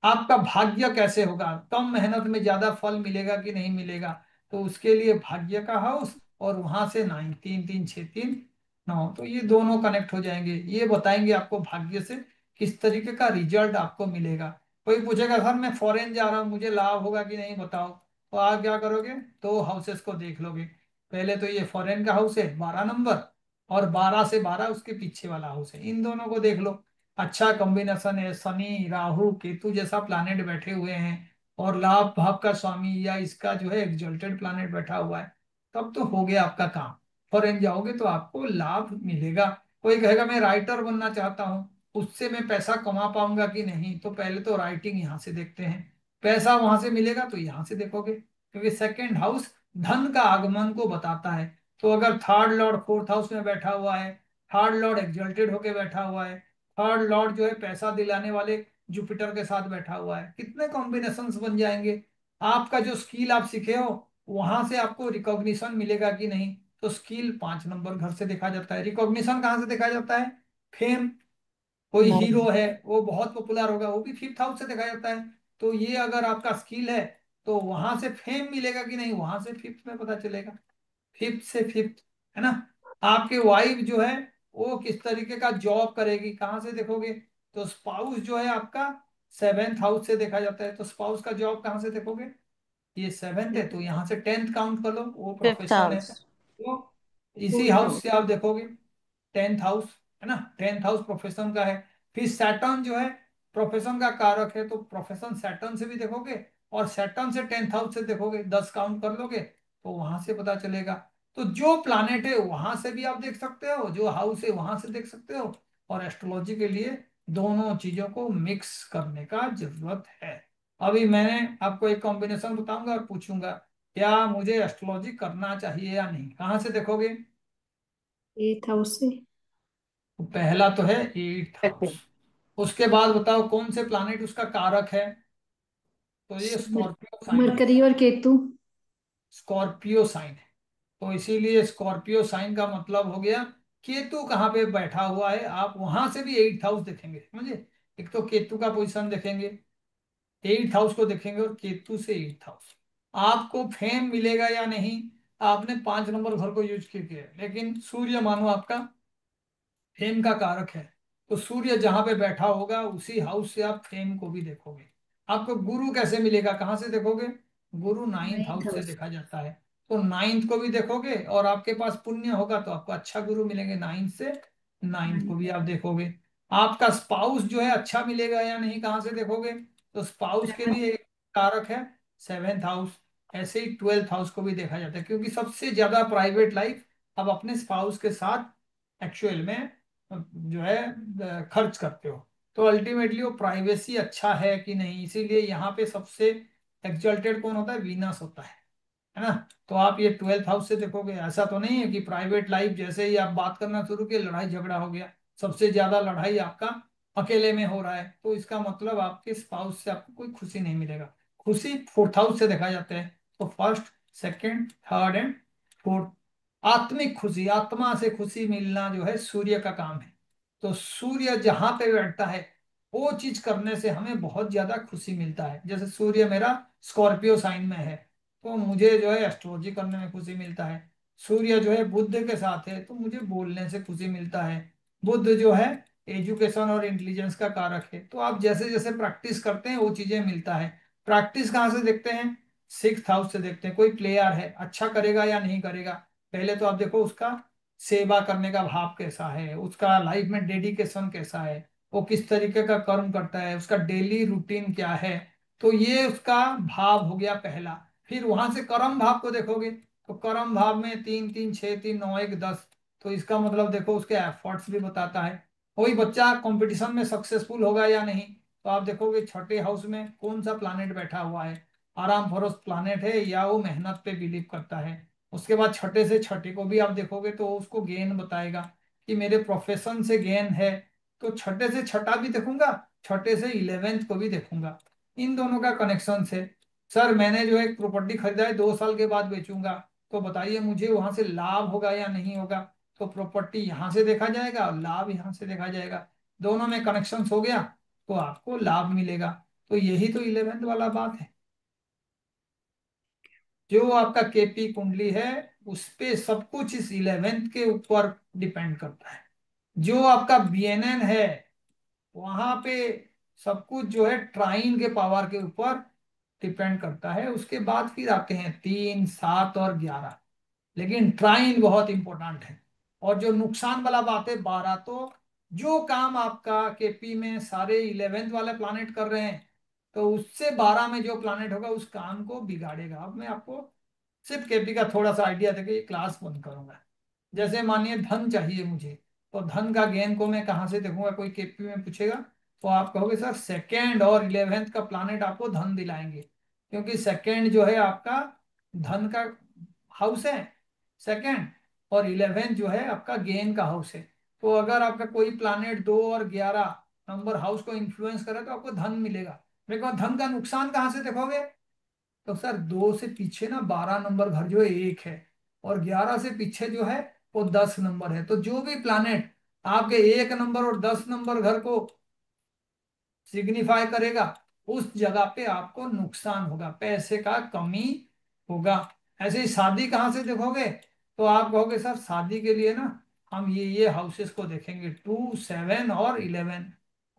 आपका भाग्य कैसे होगा, कम मेहनत में ज्यादा फल मिलेगा कि नहीं मिलेगा, तो उसके लिए भाग्य का हाउस और वहां से नाइन, तीन तीन छह तीन नौ, तो ये दोनों कनेक्ट हो जाएंगे। ये बताएंगे आपको भाग्य से किस तरीके का रिजल्ट आपको मिलेगा। कोई पूछेगा सर मैं फॉरेन जा रहा हूँ, मुझे लाभ होगा कि नहीं बताओ, तो आप क्या करोगे? दो हाउसेस को देख लोगे। पहले तो ये फॉरेन का हाउस है 12 नंबर, और 12 से 12 उसके पीछे वाला हाउस है, इन दोनों को देख लो। अच्छा कॉम्बिनेशन है, शनि राहु केतु जैसा प्लानेट बैठे हुए हैं, और लाभ भाव का स्वामी या इसका जो है एग्जल्टेड प्लानेट बैठा हुआ है, तब तो हो गया आपका काम। फॉरेन जाओगे तो आपको लाभ मिलेगा। कोई कहेगा मैं राइटर बनना चाहता हूँ, उससे मैं पैसा कमा पाऊंगा कि नहीं, तो पहले तो राइटिंग यहाँ से देखते हैं। पैसा वहां से मिलेगा तो यहाँ से देखोगे, क्योंकि सेकंड हाउस धन का आगमन को बताता है। तो अगर थर्ड लॉर्ड फोर्थ हाउस में बैठा हुआ है, थर्ड लॉर्ड एग्जल्टेड होके बैठा हुआ है, थर्ड लॉर्ड जो है पैसा दिलाने वाले जुपिटर के साथ बैठा हुआ है, कितने कॉम्बिनेशंस बन जाएंगे। आपका जो स्किल आप सीखे हो वहां से आपको रिकॉग्निशन मिलेगा कि नहीं, तो स्किल 5 नंबर घर से देखा जाता है। रिकॉग्निशन कहाँ से देखा जाता है? फेम, कोई हीरो नहीं। है वो बहुत पॉपुलर होगा, वो भी फिफ्थ हाउस से देखा जाता है। तो ये अगर आपका स्किल है तो वहां से फेम मिलेगा कि नहीं, वहां से फिफ्थ में पता चलेगा। फिफ्थ से फिफ्थ, है ना। आपके वाइफ जो है वो किस तरीके का जॉब करेगी, कहाँ से देखोगे? तो स्पाउस जो है आपका सेवेंथ हाउस से देखा जाता है। तो स्पाउस का जॉब कहाँ से देखोगे? ये सेवेंथ है तो यहाँ से टेंथ काउंट कर लो, वो फिफ्थ प्रोफेशन है। हाउस। तो इसी फोर्थ हाउस हाउस। से आप देखोगे, टेंथ हाउस, है ना। टेंथ हाउस प्रोफेशन का है। फिर सैटर्न जो है प्रोफेशन का कारक है, तो प्रोफेशन सैटर्न से भी देखोगे, और सैटर्न से टेंथ हाउस से देखोगे, 10 काउंट कर लोगे तो वहां से पता चलेगा। तो जो प्लानेट है वहां से भी आप देख सकते हो, जो हाउस है वहां से देख सकते हो। और एस्ट्रोलॉजी के लिए दोनों चीजों को मिक्स करने का जरूरत है। अभी मैंने आपको एक कॉम्बिनेशन बताऊंगा और पूछूंगा क्या मुझे एस्ट्रोलॉजी करना चाहिए या नहीं, कहाँ से देखोगे? एट हाउस से। तो पहला तो है एट्थ हाउस। सेकंड। उसके बाद बताओ कौन से प्लानेट उसका कारक है? तो ये स्कॉर्पियो साइन है। मरकरी और केतु। स्कॉर्पियो साइन है। तो इसीलिए स्कॉर्पियो साइन का मतलब हो गया केतु कहाँ पे बैठा हुआ है, आप वहां से भी एट्थ हाउस देखेंगे, समझे। एक तो केतु का पोजीशन देखेंगे, एट्थ हाउस को देखेंगे, और केतु से एट्थ हाउस। आपको फेम मिलेगा या नहीं, आपने 5 नंबर घर को यूज किया है, लेकिन सूर्य मानो आपका फेम का कारक है। तो सूर्य जहां पे बैठा होगा उसी हाउस से आप फेम को भी देखोगे। आपको गुरु कैसे मिलेगा, कहाँ से देखोगे? गुरु नाइन्थ नाइन्थ हाउस से हाउस। देखा जाता है। तो नाइन्थ को भी देखोगे, और आपके पास पुण्य होगा तो आपको अच्छा गुरु मिलेंगे नाइन्थ से। नाइन्थ को भी आप देखोगे। आपका स्पाउस जो है अच्छा मिलेगा या नहीं, कहाँ से देखोगे? तो स्पाउस के सेवन। लिए एक कारक है सेवेंथ हाउस। ऐसे ही 12th हाउस को भी देखा जाता है, क्योंकि सबसे ज्यादा प्राइवेट लाइफ आप अपने स्पाउस के साथ एक्चुअल में जो है खर्च करते हो। तो अल्टीमेटली वो प्राइवेसी अच्छा है कि नहीं, इसीलिए यहाँ पे सबसे एक्सल्टेड कौन होता है, वीनस होता है ना। तो आप ये 12th हाउस से देखोगे, ऐसा तो नहीं है कि प्राइवेट लाइफ जैसे ही आप बात करना शुरू किए लड़ाई झगड़ा हो गया। सबसे ज्यादा लड़ाई आपका अकेले में हो रहा है, तो इसका मतलब आपके स्पाउस से आपको कोई खुशी नहीं मिलेगा। खुशी 4th हाउस से देखा जाता है। तो first, second, third and fourth. आत्मिक खुशी, आत्मा से खुशी मिलना जो है सूर्य का काम है। तो सूर्य जहां पे बैठता है वो चीज करने से हमें बहुत ज्यादा खुशी मिलता है। जैसे सूर्य मेरा स्कॉर्पियो साइन में है, तो मुझे जो है एस्ट्रोलॉजी करने में खुशी मिलता है। सूर्य जो है बुध के साथ है, तो मुझे बोलने से खुशी मिलता है। बुध जो है एजुकेशन और इंटेलिजेंस का कारक है। तो आप जैसे जैसे प्रैक्टिस करते हैं वो चीजें मिलता है। प्रैक्टिस कहाँ से देखते हैं, 6th हाउस से देखते हैं। कोई प्लेयर है, अच्छा करेगा या नहीं करेगा, पहले तो आप देखो उसका सेवा करने का भाव कैसा है, उसका लाइफ में डेडिकेशन कैसा है, वो किस तरीके का कर्म करता है, उसका डेली रूटीन क्या है। तो ये उसका भाव हो गया पहला। फिर वहां से कर्म भाव को देखोगे, तो कर्म भाव में 3 3 6 3 9 1 10। तो इसका मतलब देखो उसके एफर्ट्स भी बताता है। कोई बच्चा कंपटीशन में सक्सेसफुल होगा या नहीं, तो आप देखोगे छठे हाउस में कौन सा प्लानेट बैठा हुआ है, आराम फरोश प्लानेट है या वो मेहनत पे बिलीव करता है। उसके बाद छठे से छठे को भी आप देखोगे तो उसको गेन बताएगा कि मेरे प्रोफेशन से गेन है। तो छठे से छठा भी देखूंगा, छठे से 11th को भी देखूंगा। इन दोनों का कनेक्शन से, सर मैंने जो एक प्रॉपर्टी खरीदा है 2 साल के बाद बेचूंगा, तो बताइए मुझे वहां से लाभ होगा या नहीं होगा। तो प्रॉपर्टी यहाँ से देखा जाएगा और लाभ यहाँ से देखा जाएगा, दोनों में कनेक्शन हो गया तो आपको लाभ मिलेगा। तो यही तो 11th वाला बात है। जो आपका केपी कुंडली है उस पे सब कुछ इस 11th के ऊपर डिपेंड करता है। जो आपका बीएनएन है वहां पे सब कुछ जो है ट्राइन के पावर के ऊपर डिपेंड करता है। उसके बाद फिर आते हैं 3 7 और 11। लेकिन ट्राइन बहुत इंपॉर्टेंट है। और जो नुकसान वाला बात है 12, तो जो काम आपका केपी में सारे 11th वाले प्लानेट कर रहे हैं, तो उससे 12 में जो प्लानेट होगा उस काम को बिगाड़ेगा। अब मैं आपको सिर्फ केपी का थोड़ा सा आइडिया देके ये क्लास बंद करूंगा। जैसे मानिए धन चाहिए मुझे, तो धन का गेन को मैं कहाँ से देखूंगा, कोई केपी में पूछेगा तो आप कहोगे सर सेकेंड और 11th का प्लानेट आपको धन दिलाएंगे, क्योंकि सेकेंड जो है आपका धन का हाउस है सेकेंड, और 11th जो है आपका गेन का हाउस है। तो अगर आपका कोई प्लानेट 2 और 11 नंबर हाउस को इन्फ्लुएंस करे तो आपको धन मिलेगा। लेकिन धन का नुकसान कहाँ से देखोगे, तो सर 2 से पीछे ना 12 नंबर घर जो है 1 है, और 11 से पीछे जो है वो 10 नंबर है। तो जो भी प्लानेट आपके 1 नंबर और 10 नंबर घर को सिग्निफाई करेगा उस जगह पे आपको नुकसान होगा, पैसे का कमी होगा। ऐसे ही शादी कहाँ से देखोगे, तो आप कहोगे सर शादी के लिए ना हम ये हाउसेस को देखेंगे 2 7 और 11।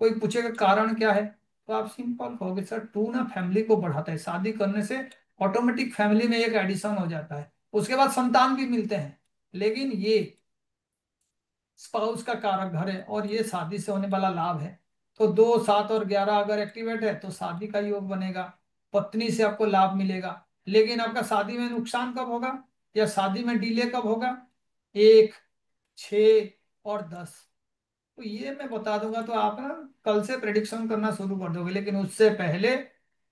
कोई पूछेगा कारण क्या है, तो आप सिंपल कहोगे सर 2 ना फैमिली को बढ़ाता है, शादी करने से ऑटोमेटिक फैमिली में एक एडिशन हो जाता है, उसके बाद संतान भी मिलते हैं। लेकिन ये स्पाउस का कारक घर है और ये शादी से होने वाला लाभ है। तो 2 7 और 11 अगर एक्टिवेट है तो शादी का योग बनेगा, पत्नी से आपको लाभ मिलेगा। लेकिन आपका शादी में नुकसान कब होगा या शादी में डिले कब होगा, 1 6 और 10। तो ये मैं बता दूंगा तो आप ना कल से प्रेडिक्शन करना शुरू कर दोगे। लेकिन उससे पहले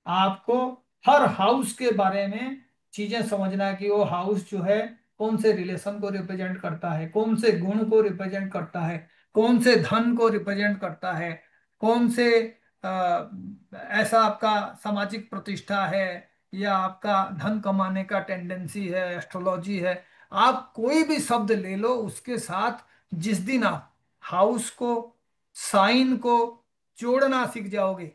आपको हर हाउस के बारे में चीजें समझना है कि वो हाउस जो है कौन से रिलेशन को रिप्रेजेंट करता है, कौन से गुण को रिप्रेजेंट करता है, कौन से धन को रिप्रेजेंट करता है, कौन से ऐसा आपका सामाजिक प्रतिष्ठा है या आपका धन कमाने का टेंडेंसी है, एस्ट्रोलॉजी है। आप कोई भी शब्द ले लो उसके साथ जिस दिन आप हाउस को, साइन को जोड़ना सीख जाओगे,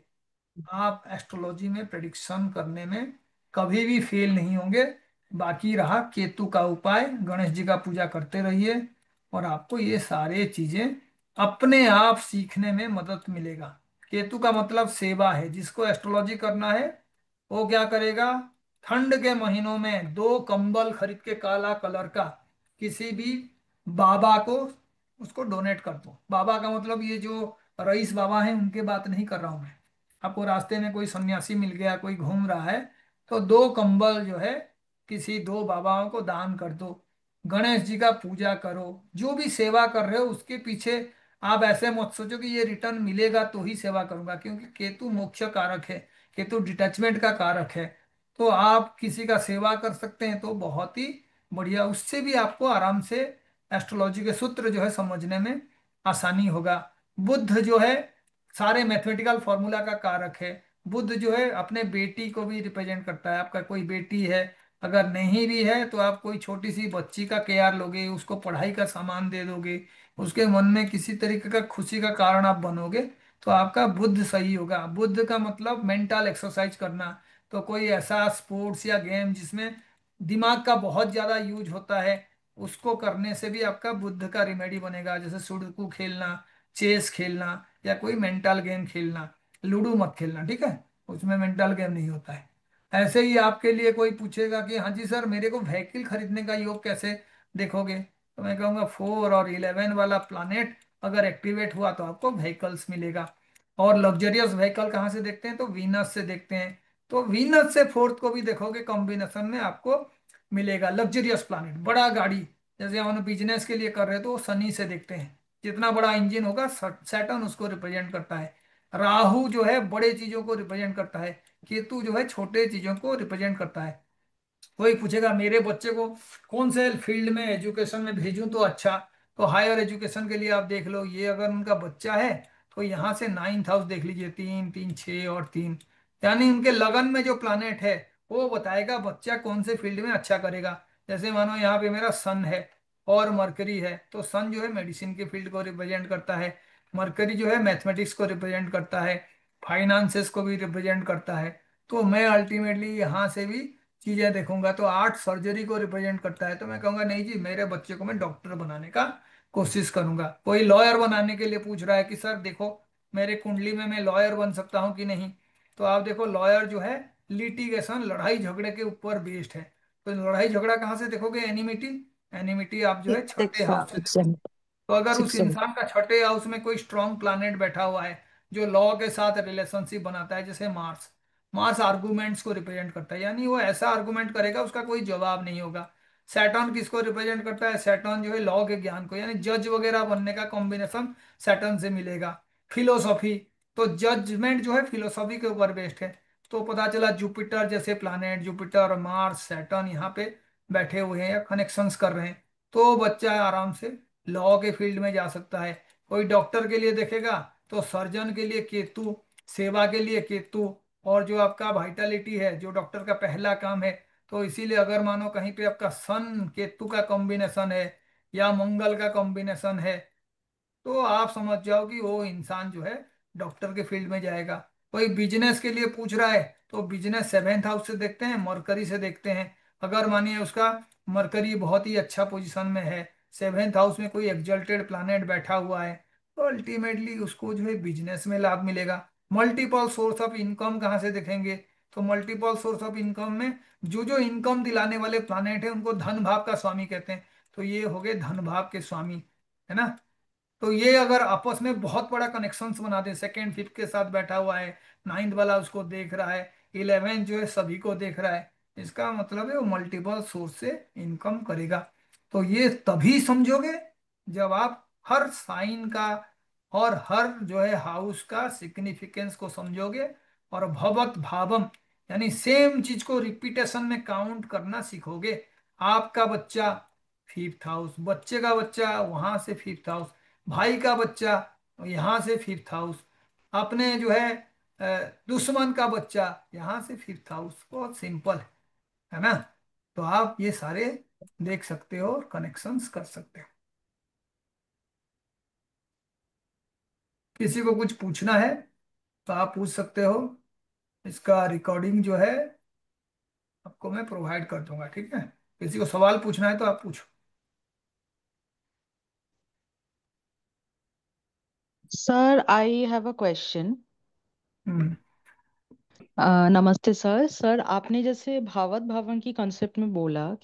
आप एस्ट्रोलॉजी में प्रेडिक्शन करने में कभी भी फेल नहीं होंगे। बाकी रहा केतु का उपाय, गणेश जी का पूजा करते रहिए और आपको ये सारे चीजें अपने आप सीखने में मदद मिलेगा। केतु का मतलब सेवा है, जिसको एस्ट्रोलॉजी करना है वो क्या करेगा, ठंड के महीनों में 2 कंबल खरीद के काला कलर का किसी भी बाबा को उसको डोनेट कर दो। बाबा का मतलब ये जो रईस बाबा हैं उनके बात नहीं कर रहा हूं मैं। आपको रास्ते में कोई सन्यासी मिल गया, कोई घूम रहा है, तो 2 कंबल जो है किसी 2 बाबाओं को दान कर दो। गणेश जी का पूजा करो। जो भी सेवा कर रहे हो उसके पीछे आप ऐसे मत सोचो कि ये रिटर्न मिलेगा तो ही सेवा करूंगा, क्योंकि केतु मोक्ष कारक है, केतु डिटैचमेंट का कारक है। तो आप किसी का सेवा कर सकते हैं तो बहुत ही बढ़िया, उससे भी आपको आराम से एस्ट्रोलॉजी के सूत्र जो है समझने में आसानी होगा। बुध जो है सारे मैथमेटिकल फॉर्मूला का कारक है। बुध जो है अपने बेटी को भी रिप्रेजेंट करता है। आपका कोई बेटी है, अगर नहीं भी है तो आप कोई छोटी सी बच्ची का केयर लोगे, उसको पढ़ाई का सामान दे दोगे, उसके मन में किसी तरीके का खुशी का कारण आप बनोगे, तो आपका बुद्ध सही होगा। बुद्ध का मतलब मेंटल एक्सरसाइज करना। तो कोई ऐसा स्पोर्ट्स या गेम जिसमें दिमाग का बहुत ज्यादा यूज होता है, उसको करने से भी आपका बुद्ध का रिमेडी बनेगा। जैसे सुडोकू खेलना, चेस खेलना, या कोई मेंटल गेम खेलना। लूडो मत खेलना, ठीक है, उसमें मेंटल गेम नहीं होता है। ऐसे ही आपके लिए कोई पूछेगा कि हाँ जी सर मेरे को व्हीकल खरीदने का योग कैसे देखोगे, तो मैं कहूँगा 4 और 11 वाला प्लानेट अगर एक्टिवेट हुआ तो आपको व्हीकल्स मिलेगा। और लग्जरियस व्हीकल कहाँ से देखते हैं, तो वीनस से देखते हैं। तो वीनस से फोर्थ को भी देखोगे कॉम्बिनेशन में आपको मिलेगा लग्जरियस प्लानेट, बड़ा गाड़ी। जैसे हम बिजनेस के लिए कर रहे हैं तो वो शनि से देखते हैं, जितना बड़ा इंजन होगा सैटर्न उसको रिप्रेजेंट करता है। राहु जो है बड़े चीजों को रिप्रेजेंट करता है, केतु जो है छोटे चीजों को रिप्रेजेंट करता है। कोई पूछेगा मेरे बच्चे को कौन से फील्ड में एजुकेशन में भेजूं तो अच्छा, तो हायर एजुकेशन के लिए आप देख लो, ये अगर उनका बच्चा है तो यहाँ से 9th हाउस देख लीजिए, 3 3 6 और 3, यानी उनके लगन में जो प्लानेट है वो बताएगा बच्चा कौन से फील्ड में अच्छा करेगा। जैसे मानो यहाँ पे मेरा सन है और मरकरी है, तो सन जो है मेडिसिन के फील्ड को रिप्रेजेंट करता है, मरकरी जो है मैथमेटिक्स को रिप्रेजेंट करता है, फाइनेंसेस को भी रिप्रेजेंट करता है। तो मैं अल्टीमेटली यहाँ से भी चीजें देखूंगा। तो आर्ट सर्जरी को रिप्रेजेंट करता है, तो मैं कहूंगा नहीं जी मेरे बच्चे को मैं डॉक्टर बनाने का कोशिश करूंगा। कोई लॉयर बनाने के लिए पूछ रहा है कि सर देखो मेरे कुंडली में मैं लॉयर बन सकता हूँ कि नहीं, तो आप देखो लॉयर जो है लिटिगेशन, लड़ाई झगड़े के ऊपर बेस्ड है। तो लड़ाई झगड़ा कहाँ से देखोगे, एनिमिटी, एनिमिटी आप जो है छठे सिक्स हाउस से हाउस। देखोगे। तो अगर उस सिक्स सेवन। इंसान का छठे हाउस में कोई स्ट्रांग प्लैनेट बैठा हुआ है जो लॉ के साथ रिलेशनशिप बनाता है, जैसे मार्स, मार्स आर्गुमेंट्स को रिप्रेजेंट करता है, यानी वो ऐसा आर्गुमेंट करेगा उसका कोई जवाब नहीं होगा। सैटर्न किसको रिप्रेजेंट करता है, सैटर्न जो है लॉ के ज्ञान को, यानी जज वगैरह बनने का कॉम्बिनेशन सैटर्न से मिलेगा। फिलोसॉफी, तो जजमेंट जो है फिलोसॉफी के ऊपर बेस्ड है। तो पता चला जुपिटर जैसे प्लैनेट, जुपिटर मार्स सैटर्न यहाँ पे बैठे हुए हैं या कनेक्शंस कर रहे हैं, तो बच्चा आराम से लॉ के फील्ड में जा सकता है। कोई डॉक्टर के लिए देखेगा तो सर्जन के लिए केतु, सेवा के लिए केतु, और जो आपका वाइटलिटी है जो डॉक्टर का पहला काम है, तो इसीलिए अगर मानो कहीं पे आपका सन केतु का कॉम्बिनेशन है या मंगल का कॉम्बिनेशन है, तो आप समझ जाओ कि वो इंसान जो है डॉक्टर के फील्ड में जाएगा। कोई बिजनेस के लिए पूछ रहा है तो बिजनेस 7th हाउस से देखते हैं, मरकरी से देखते हैं। अगर मानिए उसका मरकरी बहुत ही अच्छा पोजीशन में है, 7th हाउस में कोई एक्जल्टेड प्लैनेट बैठा हुआ है, तो अल्टीमेटली उसको जो है बिजनेस में लाभ मिलेगा। मल्टीपल सोर्स ऑफ इनकम कहाँ से देखेंगे, तो मल्टीपल सोर्स ऑफ इनकम में जो जो इनकम दिलाने वाले प्लैनेट है उनको धन भाव का स्वामी कहते हैं। तो ये हो गए धन भाव के स्वामी, है ना। तो ये अगर आपस में बहुत बड़ा कनेक्शंस बना दे, सेकेंड फिफ्थ के साथ बैठा हुआ है, 9th वाला उसको देख रहा है, 11 जो है सभी को देख रहा है, इसका मतलब है वो मल्टीपल सोर्स से इनकम करेगा। तो ये तभी समझोगे जब आप हर साइन का और हर जो है हाउस का सिग्निफिकेंस को समझोगे, और भवत भावम यानी सेम चीज को रिपीटेशन में काउंट करना सीखोगे। आपका बच्चा 5th हाउस, बच्चे का बच्चा वहां से 5th हाउस, भाई का बच्चा यहाँ से 5th हाउस, अपने जो है दुश्मन का बच्चा यहाँ से 5th हाउस, बहुत सिंपल है ना। तो आप ये सारे देख सकते हो और कनेक्शंस कर सकते हो। किसी को कुछ पूछना है तो आप पूछ सकते हो, इसका रिकॉर्डिंग जो है आपको मैं प्रोवाइड कर दूंगा, ठीक है। किसी को सवाल पूछना है तो आप पूछो। Sir, I have a question. हम्म। नमस्ते सर। सर आपने जैसे भावत भावन की कॉन्सेप्ट में बोला